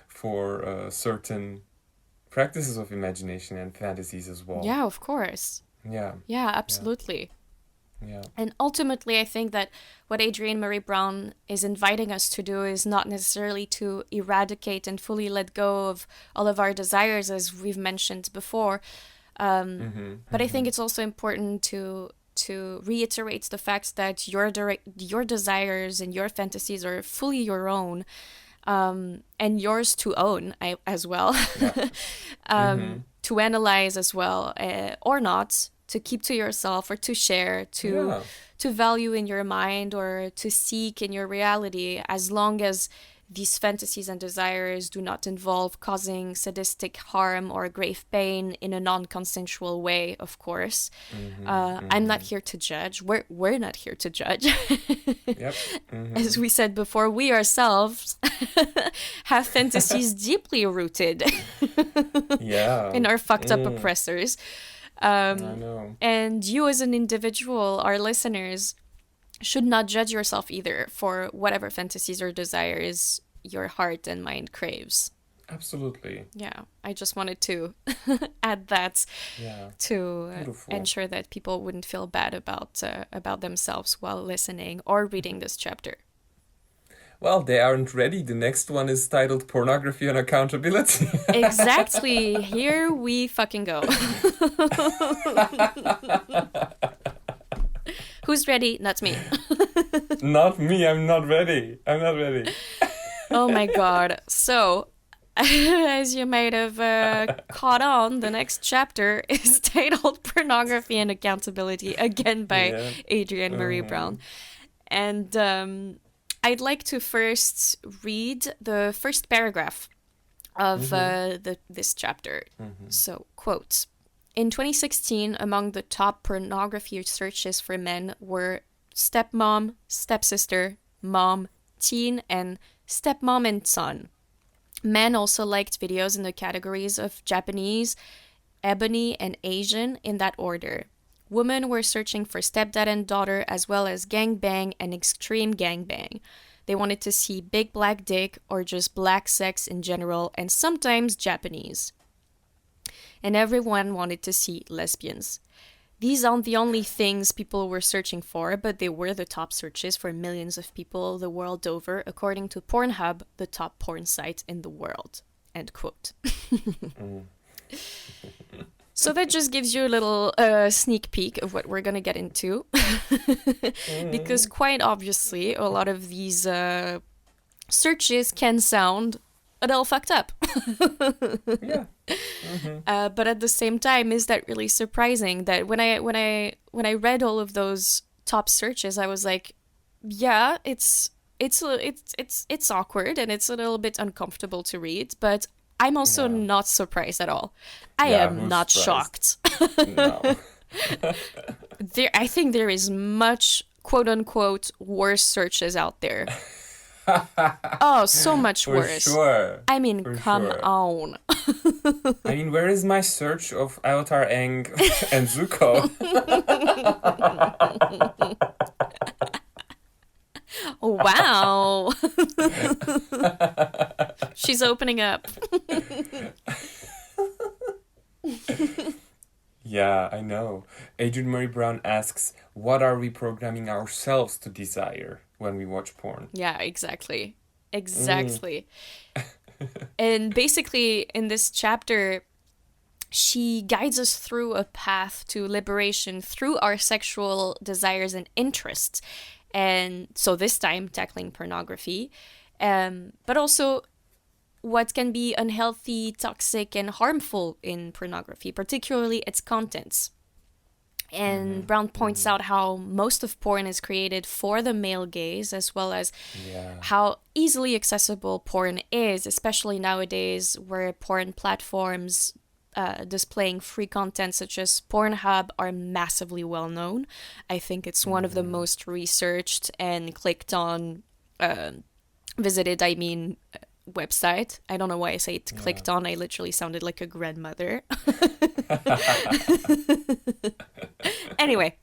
Speaker 2: for certain practices of imagination and fantasies as well.
Speaker 1: Yeah, of course.
Speaker 2: Yeah.
Speaker 1: Yeah, absolutely.
Speaker 2: Yeah.
Speaker 1: And ultimately, I think that what Adrienne Marie Brown is inviting us to do is not necessarily to eradicate and fully let go of all of our desires, as we've mentioned before. But I think it's also important to reiterate the fact that your desires and your fantasies are fully your own, and yours to own as well,
Speaker 2: Yeah.
Speaker 1: to analyze as well, or not, to keep to yourself or to share, to value in your mind or to seek in your reality, as long as these fantasies and desires do not involve causing sadistic harm or grave pain in a non-consensual way, of course. I'm not here to judge. We're not here to judge.
Speaker 2: Yep.
Speaker 1: As we said before, we ourselves have fantasies deeply rooted in our fucked up oppressors.
Speaker 2: I know.
Speaker 1: And you as an individual, our listeners, should not judge yourself either for whatever fantasies or desires your heart and mind craves.
Speaker 2: Absolutely.
Speaker 1: Yeah, I just wanted to add that to ensure that people wouldn't feel bad about themselves while listening or reading this chapter.
Speaker 2: Well, they aren't ready. The next one is titled Pornography and Accountability.
Speaker 1: Exactly. Here we fucking go. Who's ready? Not me.
Speaker 2: Not me. I'm not ready.
Speaker 1: Oh my god. So, as you might have caught on, the next chapter is titled Pornography and Accountability, again by Adrienne Marie Brown. And I'd like to first read the first paragraph of this chapter. So, quote, in 2016, among the top pornography searches for men were stepmom, stepsister, mom, teen, and stepmom and son. Men also liked videos in the categories of Japanese, ebony, and Asian in that order. Women were searching for stepdad and daughter, as well as gangbang and extreme gangbang. They wanted to see big black dick or just black sex in general, and sometimes Japanese. And everyone wanted to see lesbians. These aren't the only things people were searching for, but they were the top searches for millions of people the world over, according to Pornhub, the top porn site in the world. End quote. So that just gives you a little sneak peek of what we're going to get into. Because quite obviously, a lot of these searches can sound a little fucked up.
Speaker 2: Yeah.
Speaker 1: But at the same time, is that really surprising that when I read all of those top searches, I was like, yeah, it's awkward and it's a little bit uncomfortable to read, but I'm also not surprised at all. I am not shocked.
Speaker 2: No.
Speaker 1: I think there is much quote unquote worse searches out there. Oh, so much worse.
Speaker 2: Sure.
Speaker 1: I mean, come on.
Speaker 2: I mean, where is my search of Avatar Aang and Zuko?
Speaker 1: Wow. She's opening up.
Speaker 2: Yeah, I know. Adrienne Marie Brown asks, what are we programming ourselves to desire when we watch porn?
Speaker 1: Yeah, exactly. And basically, in this chapter, she guides us through a path to liberation through our sexual desires and interests. And so this time, tackling pornography, but also what can be unhealthy, toxic, and harmful in pornography, particularly its contents. And Brown points out how most of porn is created for the male gaze, as well as how easily accessible porn is, especially nowadays where porn platforms displaying free content such as Pornhub are massively well known. I think it's one of the most researched and clicked on, visited, website. I don't know why I say it clicked on. I literally sounded like a grandmother. Anyway.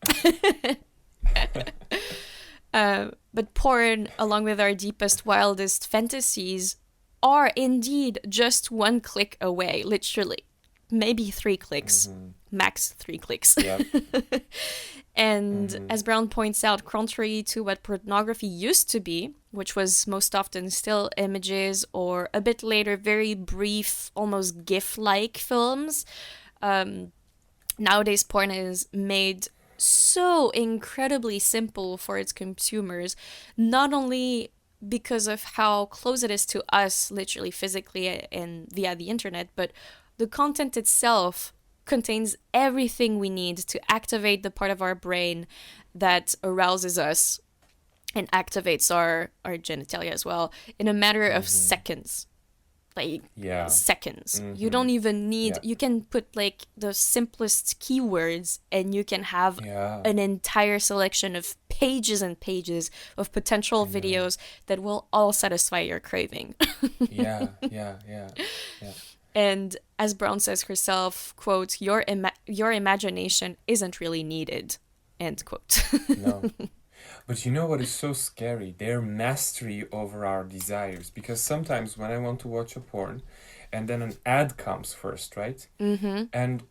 Speaker 1: But porn, along with our deepest, wildest fantasies, are indeed just one click away, literally. Maybe 3 clicks. max 3 clicks.
Speaker 2: Yeah.
Speaker 1: And as Brown points out, contrary to what pornography used to be, which was most often still images or a bit later very brief, almost GIF-like films, nowadays porn is made so incredibly simple for its consumers, not only because of how close it is to us, literally physically and via the internet, but the content itself contains everything we need to activate the part of our brain that arouses us and activates our genitalia as well in a matter of seconds. Like seconds. You don't even need, you can put like the simplest keywords and you can have an entire selection of pages and pages of potential videos that will all satisfy your craving.
Speaker 2: Yeah.
Speaker 1: And as Brown says herself, quote, your imagination isn't really needed, end quote.
Speaker 2: No. But you know what is so scary? Their mastery over our desires. Because sometimes when I want to watch a porn, and then an ad comes first, right?
Speaker 1: Mm-hmm.
Speaker 2: And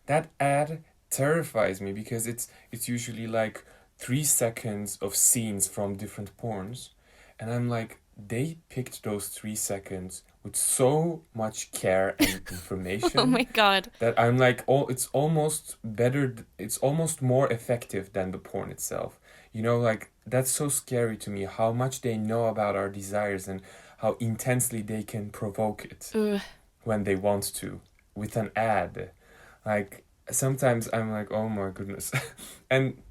Speaker 2: that ad terrifies me because it's usually like 3 seconds of scenes from different porns. And I'm like, they picked those 3 seconds with so much care and information.
Speaker 1: Oh my God.
Speaker 2: That I'm like, it's almost better, it's almost more effective than the porn itself. You know, like, that's so scary to me, how much they know about our desires and how intensely they can provoke it when they want to, with an ad. Like, sometimes I'm like, oh my goodness. And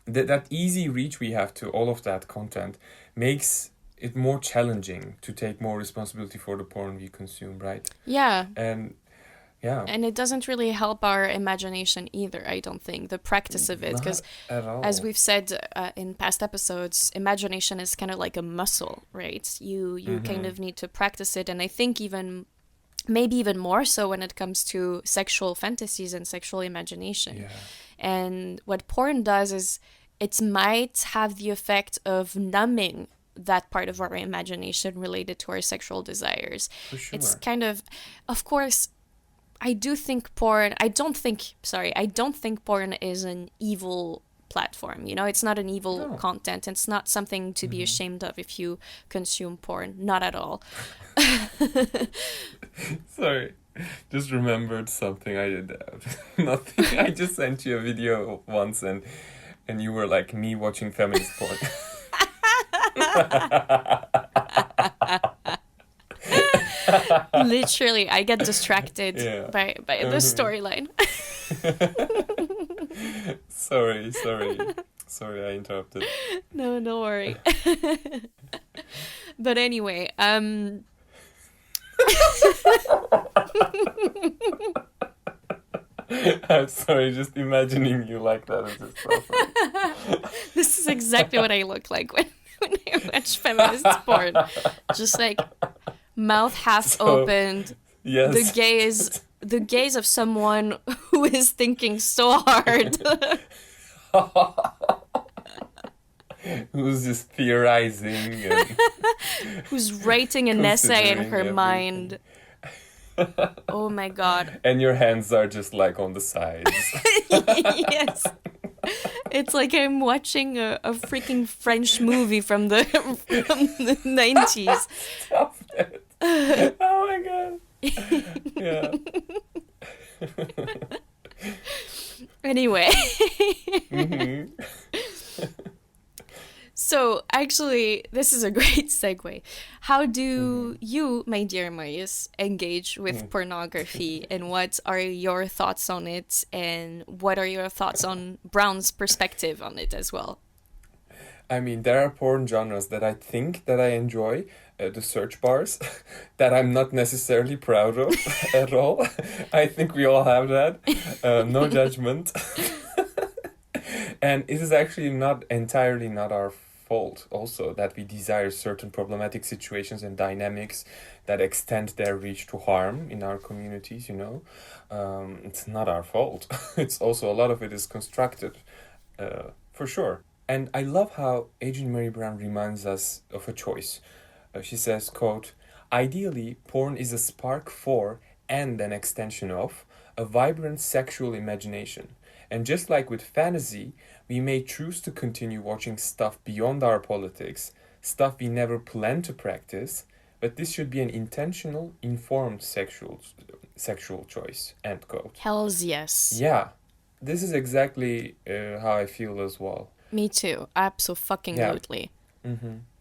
Speaker 2: that easy reach we have to all of that content makes it more challenging to take more responsibility for the porn we consume, right?
Speaker 1: Yeah.
Speaker 2: And yeah.
Speaker 1: And it doesn't really help our imagination either, I don't think, the practice of it. Because as we've said in past episodes, imagination is kind of like a muscle, right? You kind of need to practice it. And I think maybe even more so when it comes to sexual fantasies and sexual imagination.
Speaker 2: Yeah.
Speaker 1: And what porn does is it might have the effect of numbing that part of our imagination related to our sexual desires.
Speaker 2: For sure.
Speaker 1: It's kind of course, I don't think porn is an evil platform. You know, it's not an evil content. It's not something to be ashamed of if you consume porn. Not at all.
Speaker 2: Sorry, just remembered something I did. Nothing. I just sent you a video once and you were like me watching feminist porn.
Speaker 1: Literally, I get distracted by the storyline.
Speaker 2: Sorry, I interrupted.
Speaker 1: No worry. But anyway, I'm
Speaker 2: sorry, just imagining you like that is just so funny.
Speaker 1: This is exactly what I look like when I watch feminist porn. Just like mouth half opened.
Speaker 2: Yes.
Speaker 1: The gaze of someone who is thinking so hard.
Speaker 2: Who's just theorizing and
Speaker 1: who's writing an essay in her mind. Oh my God.
Speaker 2: And your hands are just like on the sides.
Speaker 1: Yes. It's like I'm watching a freaking French movie from the 90s.
Speaker 2: Stop it. Oh my God. Yeah.
Speaker 1: Anyway. So, actually, this is a great segue. How do you, my dear Mayis, engage with pornography, and what are your thoughts on it, and what are your thoughts on Brown's perspective on it as well?
Speaker 2: I mean, there are porn genres that I think that I enjoy, the search bars, that I'm not necessarily proud of at all. I think we all have that. No judgment. And it is actually not our fault also that we desire certain problematic situations and dynamics that extend their reach to harm in our communities, you know. It's not our fault. It's also, a lot of it is constructed, for sure. And I love how Agent Mary Brown reminds us of a choice. She says, quote, "Ideally, porn is a spark for and an extension of a vibrant sexual imagination. And just like with fantasy, we may choose to continue watching stuff beyond our politics, stuff we never planned to practice, but this should be an intentional, informed sexual choice. End quote.
Speaker 1: Hells yes.
Speaker 2: Yeah, this is exactly how I feel as well.
Speaker 1: Me too. Abso-fucking-lutely.
Speaker 2: Yeah.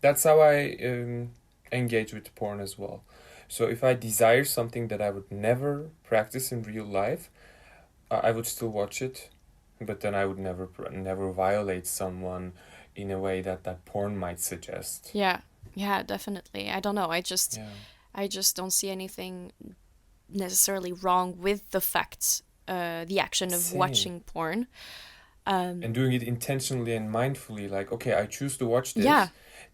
Speaker 2: That's how I engage with porn as well. So if I desire something that I would never practice in real life, I would still watch it, but then I would never violate someone in a way that porn might suggest.
Speaker 1: Yeah, definitely. I don't know. I just don't see anything necessarily wrong with the fact, the action of
Speaker 2: Same.
Speaker 1: watching porn.
Speaker 2: And doing it intentionally and mindfully, like, okay, I choose to watch this.
Speaker 1: Yeah.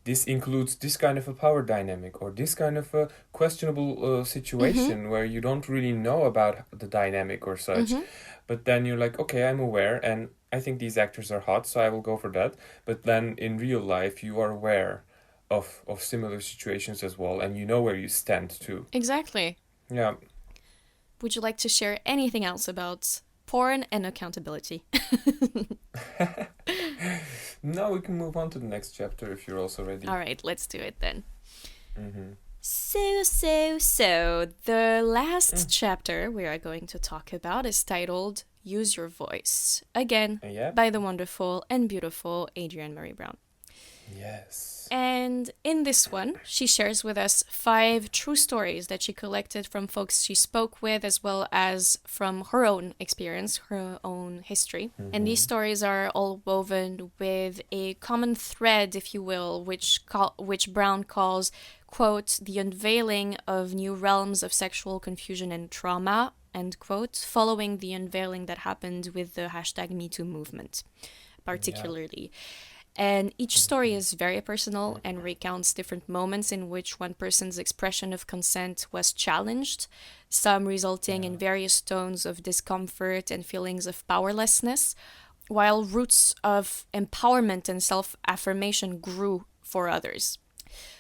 Speaker 2: This includes this kind of a power dynamic or this kind of a questionable situation where you don't really know about the dynamic or such. But then you're like, okay, I'm aware and I think these actors are hot, so I will go for that. But then in real life, you are aware of similar situations as well, and you know where you stand too.
Speaker 1: Exactly.
Speaker 2: Yeah.
Speaker 1: Would you like to share anything else about porn and accountability?
Speaker 2: No, we can move on to the next chapter if you're also ready.
Speaker 1: All right, let's do it then. So, the last chapter we are going to talk about is titled Use Your Voice. Again, by the wonderful and beautiful Adrienne Maree Brown.
Speaker 2: Yes.
Speaker 1: And in this one, she shares with us 5 true stories that she collected from folks she spoke with, as well as from her own experience, her own history. And these stories are all woven with a common thread, if you will, which Brown calls, quote, the unveiling of new realms of sexual confusion and trauma, end quote, following the unveiling that happened with the #MeToo movement, particularly. And each story is very personal and recounts different moments in which one person's expression of consent was challenged, some resulting in various tones of discomfort and feelings of powerlessness, while roots of empowerment and self-affirmation grew from others.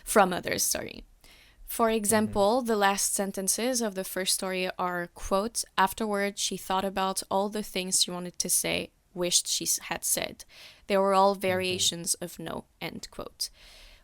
Speaker 1: For example, the last sentences of the first story are, quote, afterward she thought about all the things she wanted to say, wished she had said. They were all variations of no, end quote.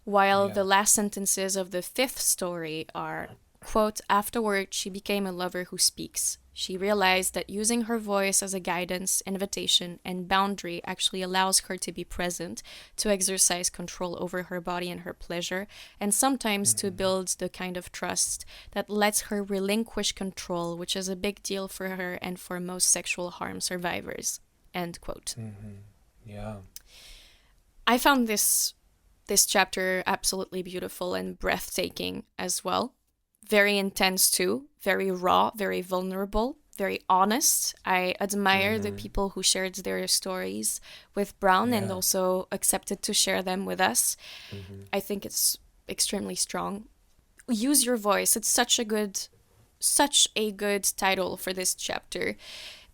Speaker 1: While the last sentences of the 5th story are, quote, afterward she became a lover who speaks. She realized that using her voice as a guidance, invitation, and boundary actually allows her to be present, to exercise control over her body and her pleasure, and sometimes to build the kind of trust that lets her relinquish control, which is a big deal for her and for most sexual harm survivors. End quote.
Speaker 2: Yeah.
Speaker 1: I found this chapter absolutely beautiful and breathtaking as well. Very intense too, very raw, very vulnerable, very honest. I admire the people who shared their stories with Brown and also accepted to share them with us. I think it's extremely strong. Use Your Voice. It's such a good title for this chapter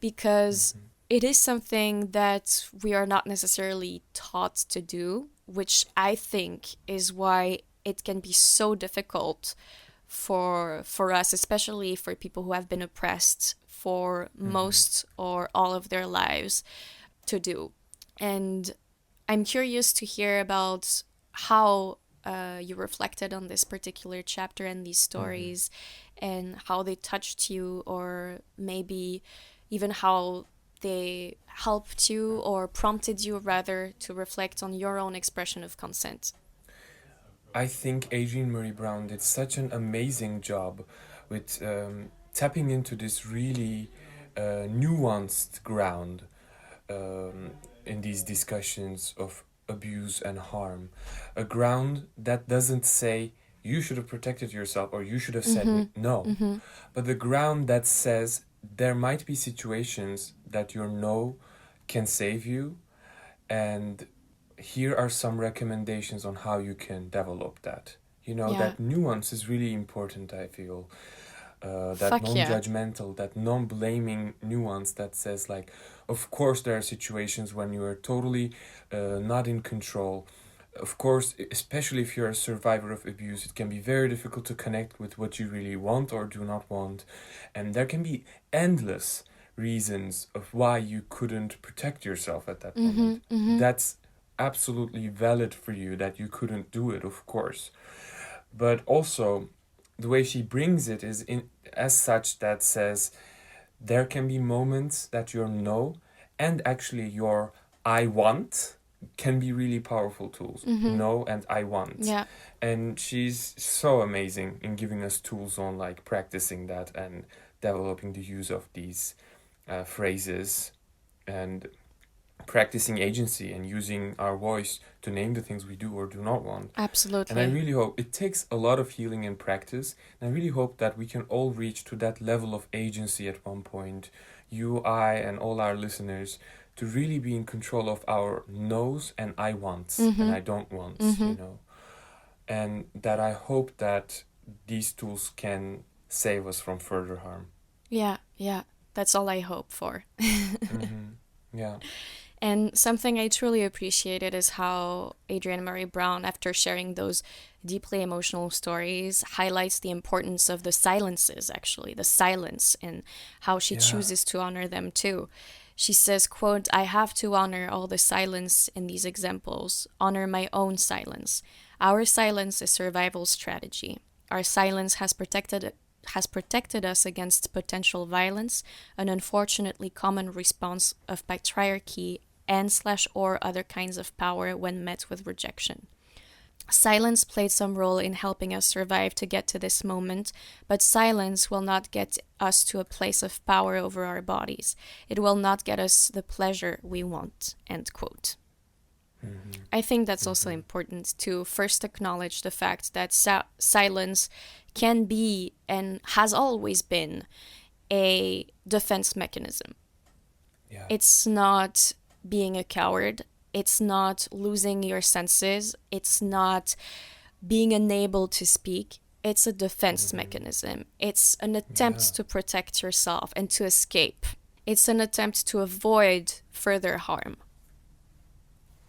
Speaker 1: because it is something that we are not necessarily taught to do, which I think is why it can be so difficult for us, especially for people who have been oppressed for most or all of their lives, to do. And I'm curious to hear about how you reflected on this particular chapter and these stories and how they touched you, or maybe even how they helped you or prompted you rather to reflect on your own expression of consent.
Speaker 2: I think Adrienne Maree Brown did such an amazing job with tapping into this really nuanced ground in these discussions of abuse and harm. A ground that doesn't say you should have protected yourself or you should have said no, but the ground that says there might be situations that your no can save you, and here are some recommendations on how you can develop that. That nuance is really important, I feel. That non-judgmental, that non-blaming nuance that says, like, of course there are situations when you are totally not in control. Of course, especially if you're a survivor of abuse, it can be very difficult to connect with what you really want or do not want. And there can be endless reasons of why you couldn't protect yourself at that moment. That's absolutely valid for you that you couldn't do it, of course. But also, the way she brings it is in as such that says there can be moments that your no and actually your I want can be really powerful tools. No and I want.
Speaker 1: Yeah.
Speaker 2: And she's so amazing in giving us tools on like practicing that and developing the use of these phrases and practicing agency and using our voice to name the things we do or do not want.
Speaker 1: Absolutely.
Speaker 2: And I really hope it takes a lot of healing and practice. And I really hope that we can all reach to that level of agency at one point. You, I, and all our listeners, to really be in control of our no's and I wants and I don't wants, you know. And that I hope that these tools can save us from further harm.
Speaker 1: Yeah. That's all I hope for.
Speaker 2: Yeah.
Speaker 1: And something I truly appreciated is how Adrienne Marie Brown, after sharing those deeply emotional stories, highlights the importance of the silences, actually, the silence, and how she chooses to honor them too. She says, quote, "I have to honor all the silence in these examples, honor my own silence. Our silence is survival strategy. Our silence has protected us against potential violence, an unfortunately common response of patriarchy and/or other kinds of power when met with rejection. Silence played some role in helping us survive to get to this moment, but silence will not get us to a place of power over our bodies. It will not get us the pleasure we want," end quote. I think that's also important to first acknowledge the fact that silence can be and has always been a defense mechanism.
Speaker 2: Yeah.
Speaker 1: It's not being a coward. It's not losing your senses. It's not being unable to speak. It's a defense mechanism. It's an attempt to protect yourself and to escape. It's an attempt to avoid further harm.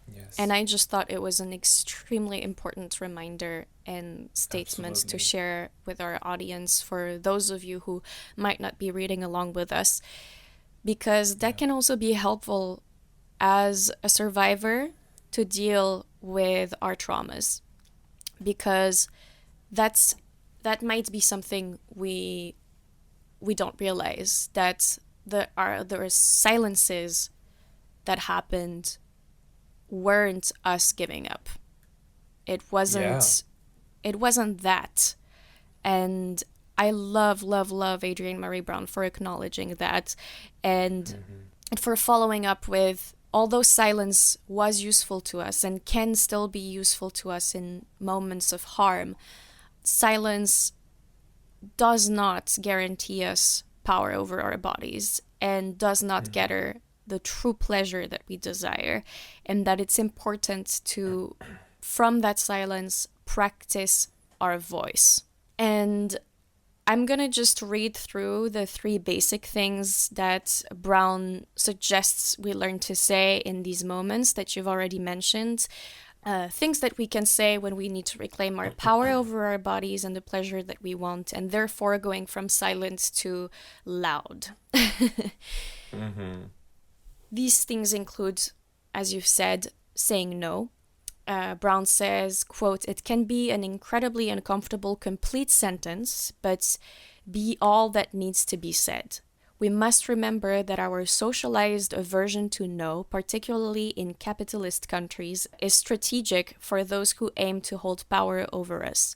Speaker 2: Yes.
Speaker 1: And I just thought it was an extremely important reminder and statement to share with our audience for those of you who might not be reading along with us, because that can also be helpful as a survivor to deal with our traumas, because that might be something we don't realize, that there are silences that happened weren't us giving up. It wasn't that. And I love Adrienne Marie Brown for acknowledging that and for following up with, although silence was useful to us and can still be useful to us in moments of harm, silence does not guarantee us power over our bodies and does not get her the true pleasure that we desire, and that it's important to, from that silence, practice our voice. And I'm going to just read through the 3 basic things that Brown suggests we learn to say in these moments that you've already mentioned. Things that we can say when we need to reclaim our power over our bodies and the pleasure that we want, and therefore going from silent to loud. These things include, as you've said, saying no. Brown says, quote, "It can be an incredibly uncomfortable, complete sentence, but be all that needs to be said. We must remember that our socialized aversion to no, particularly in capitalist countries, is strategic for those who aim to hold power over us.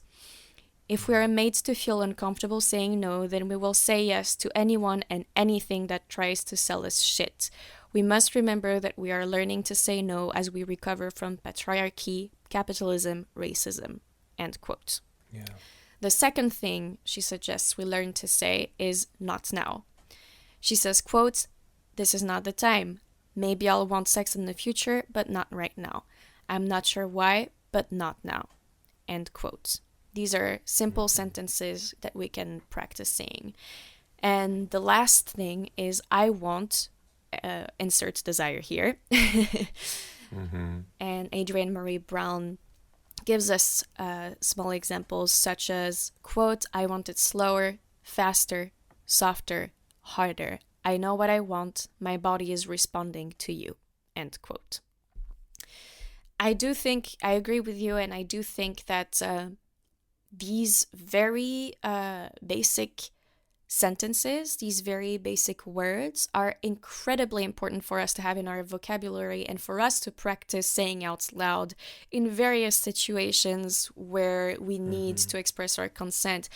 Speaker 1: If we are made to feel uncomfortable saying no, then we will say yes to anyone and anything that tries to sell us shit. We must remember that we are learning to say no as we recover from patriarchy, capitalism, racism," end quote.
Speaker 2: Yeah.
Speaker 1: The second thing she suggests we learn to say is "not now." She says, quote, "This is not the time. Maybe I'll want sex in the future, but not right now. I'm not sure why, but not now," end quote. These are simple sentences that we can practice saying. And the last thing is "I want," insert desire here. And Adrienne Marie Brown gives us small examples such as, quote, "I want it slower, faster, softer, harder. I know what I want. My body is responding to you. End quote. I agree with you, and I do think that these very basic sentences, these very basic words are incredibly important for us to have in our vocabulary and for us to practice saying out loud in various situations where we need to express our consent.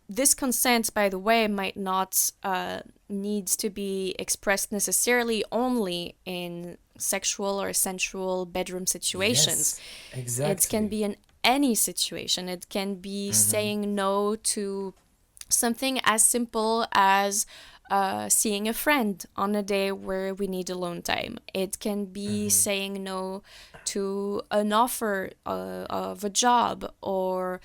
Speaker 1: This consent, by the way, might not need to be expressed necessarily only in sexual or sensual bedroom situations.
Speaker 2: Yes, exactly.
Speaker 1: It can be in any situation. It can be saying no to something as simple as seeing a friend on a day where we need alone time. It can be saying no to an offer of a job or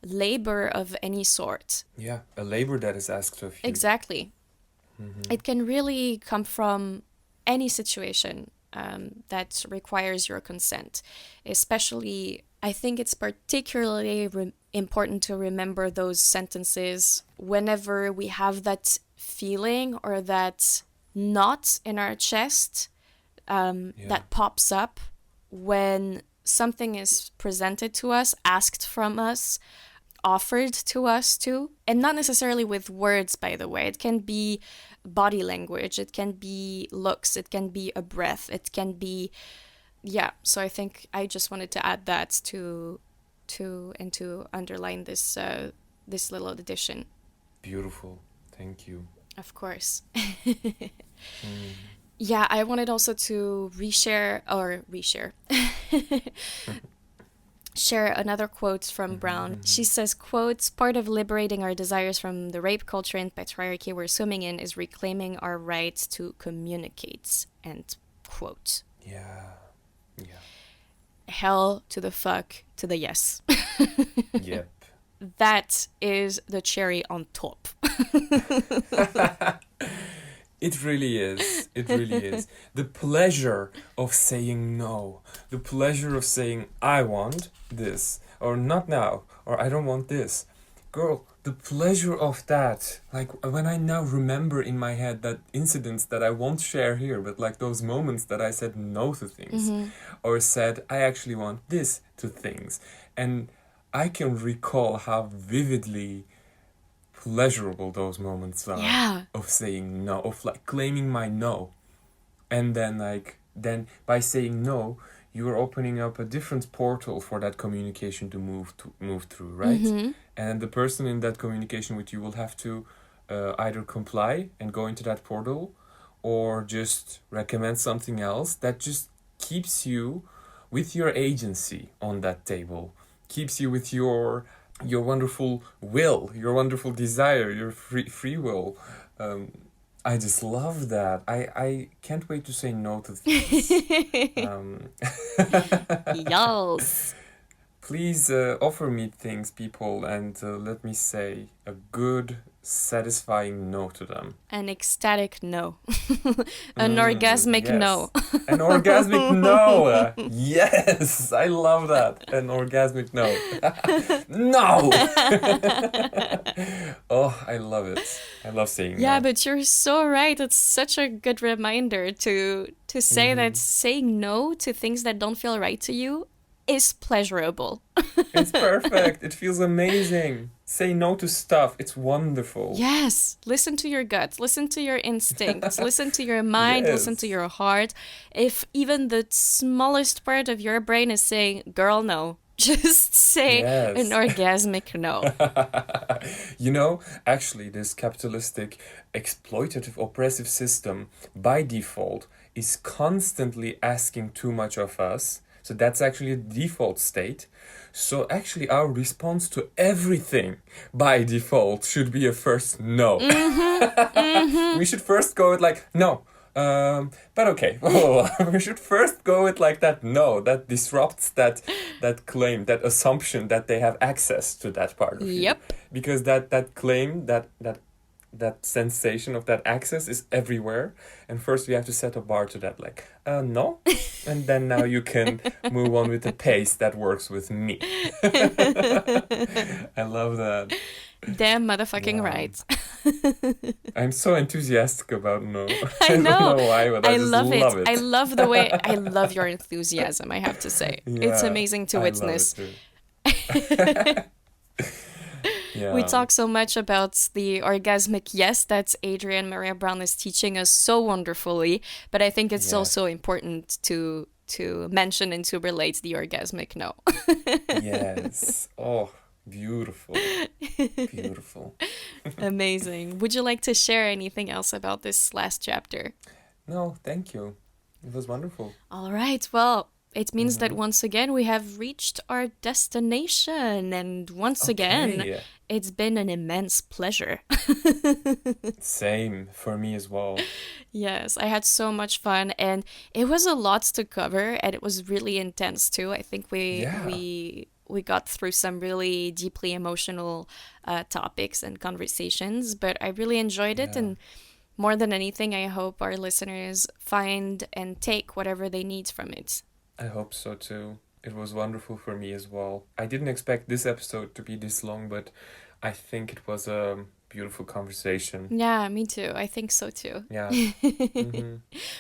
Speaker 1: labor of any sort.
Speaker 2: Yeah, a labor that is asked of you.
Speaker 1: Exactly. It can really come from any situation that requires your consent. Especially, I think it's particularly important to remember those sentences whenever we have that feeling or that knot in our chest that pops up when something is presented to us, asked from us, offered to us too. And not necessarily with words, by the way. It can be body language, it can be looks, it can be a breath, it can be... Yeah, so I think I just wanted to add that to underline this this little addition.
Speaker 2: Beautiful. Thank you.
Speaker 1: Of course. Yeah, I wanted also to share another quote from Brown. She says, quote, "Part of liberating our desires from the rape culture and patriarchy we're swimming in is reclaiming our right to communicate." End quote.
Speaker 2: Yeah. Yeah.
Speaker 1: Hell to the fuck to the yes.
Speaker 2: Yep.
Speaker 1: That is the cherry on top.
Speaker 2: It really is. It really is. The pleasure of saying no. The pleasure of saying, I want this. Or not now. Or I don't want this. Girl, the pleasure of that. Like, when I now remember in my head that incidents that I won't share here, but like those moments that I said no to things. Or said, I actually want this to things. And I can recall how vividly pleasurable those moments are of saying no, of like claiming my no. And then by saying no, you're opening up a different portal for that communication to move through, right? And the person in that communication with you will have to either comply and go into that portal or just recommend something else that just keeps you with your agency on that table, keeps you with your wonderful will, your wonderful desire, your free will. I just love that. I can't wait to say no to things.
Speaker 1: Yes.
Speaker 2: Please offer me things, people, and let me say a good, satisfying no to them.
Speaker 1: An ecstatic no. An orgasmic no.
Speaker 2: An orgasmic no. Yes, I love that. An orgasmic no. No. Oh, I love it. I love saying
Speaker 1: yeah,
Speaker 2: no.
Speaker 1: but you're so right. It's such a good reminder to say that saying no to things that don't feel right to you is pleasurable.
Speaker 2: It's perfect. It feels amazing. Say no to stuff. It's wonderful.
Speaker 1: Yes. Listen to your gut. Listen to your instincts. Listen to your mind.
Speaker 2: Yes.
Speaker 1: Listen to your heart. If even the smallest part of your brain is saying, girl, no, just say an orgasmic no.
Speaker 2: You know, actually, this capitalistic, exploitative, oppressive system, by default, is constantly asking too much of us. So that's actually a default state. So actually our response to everything by default should be a first no. We should first go with like, no. But okay. We should first go with like that no. That disrupts that claim, that assumption that they have access to that part of you. Because that claim, that sensation of that access is everywhere, and first we have to set a bar to that, like no, and then now you can move on with the pace that works with me. I love that.
Speaker 1: Damn motherfucking right.
Speaker 2: I'm so enthusiastic about no.
Speaker 1: I know.
Speaker 2: don't know why, but I just
Speaker 1: love
Speaker 2: love it.
Speaker 1: I love the way, I love your enthusiasm, I have to say. It's
Speaker 2: Yeah,
Speaker 1: amazing to
Speaker 2: I love
Speaker 1: witness.
Speaker 2: it too.
Speaker 1: We
Speaker 2: Yeah,
Speaker 1: talk so much about the orgasmic yes that Adrienne Maria Brown is teaching us so wonderfully, but I think it's
Speaker 2: yes,
Speaker 1: also important to mention and to relate the orgasmic no.
Speaker 2: yes. Oh, beautiful, beautiful.
Speaker 1: Amazing. Would you like to share anything else about this last chapter?
Speaker 2: No, thank you. It was wonderful.
Speaker 1: All right. Well, it means that
Speaker 2: Mm-hmm.
Speaker 1: once again we have reached our destination. And once again,
Speaker 2: Okay,
Speaker 1: it's been an immense pleasure.
Speaker 2: same for me as well.
Speaker 1: Yes, I had so much fun and it was a lot to cover and it was really intense too. I think
Speaker 2: Yeah,
Speaker 1: we got through some really deeply emotional topics and conversations, but I really enjoyed it,
Speaker 2: yeah.
Speaker 1: and more than anything, I hope our listeners find and take whatever they need from it.
Speaker 2: I hope so too. It was wonderful for me as well. I didn't expect this episode to be this long, but I think it was a beautiful conversation.
Speaker 1: Yeah, me too. I think so too.
Speaker 2: Yeah. Mm-hmm.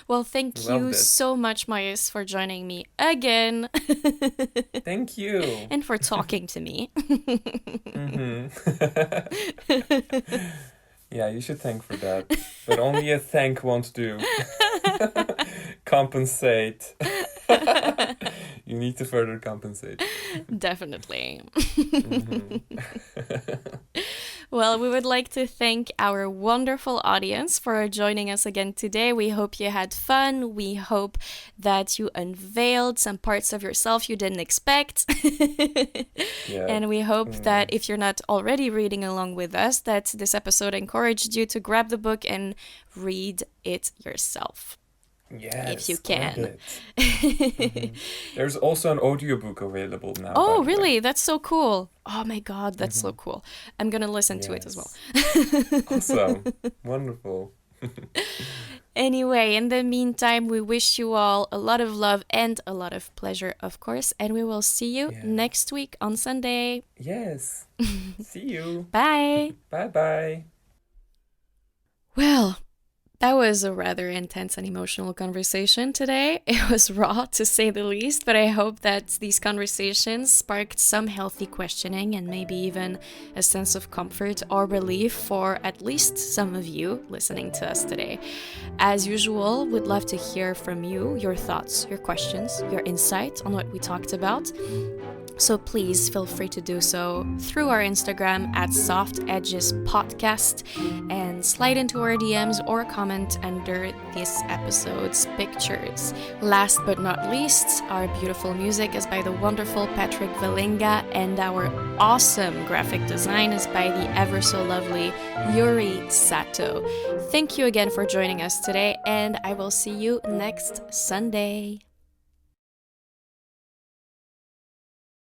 Speaker 1: Well, thank you
Speaker 2: Loved it.
Speaker 1: so much, Mayis, for joining me again
Speaker 2: Thank you.
Speaker 1: and for talking to me.
Speaker 2: Mm-hmm. Yeah, you should thank for that. But only a thank won't do. Compensate. You need to further compensate.
Speaker 1: Definitely.
Speaker 2: Mm-hmm.
Speaker 1: Well, we would like to thank our wonderful audience for joining us again today. We hope you had fun. We hope that you unveiled some parts of yourself you didn't expect.
Speaker 2: Yeah.
Speaker 1: And we hope
Speaker 2: Mm.
Speaker 1: that if you're not already reading along with us, that this episode encouraged you to grab the book and read it yourself.
Speaker 2: Yes,
Speaker 1: If you
Speaker 2: grab
Speaker 1: can.
Speaker 2: it. Mhm. There's also an audiobook available now, by
Speaker 1: Oh,
Speaker 2: the way.
Speaker 1: really? That's so cool. Oh my God, that's so
Speaker 2: Mhm.
Speaker 1: cool. I'm gonna listen to it as well.
Speaker 2: Yes. Awesome. Wonderful.
Speaker 1: Anyway, in the meantime, we wish you all a lot of love and a lot of pleasure, of course, and we will see you
Speaker 2: Yeah.
Speaker 1: next week on Sunday.
Speaker 2: Yes. See you.
Speaker 1: Bye.
Speaker 2: Bye-bye.
Speaker 1: Well, that was a rather intense and emotional conversation today. It was raw, to say the least, but I hope that these conversations sparked some healthy questioning and maybe even a sense of comfort or relief for at least some of you listening to us today. As usual, we'd love to hear from you, your thoughts, your questions, your insight on what we talked about. So please feel free to do so through our Instagram at Soft Edges Podcast and slide into our DMs or comment under this episode's pictures. Last but not least, our beautiful music is by the wonderful Patrick Walinga, and our awesome graphic design is by the ever so lovely Yuri Sato. Thank you again for joining us today, and I will see you next Sunday.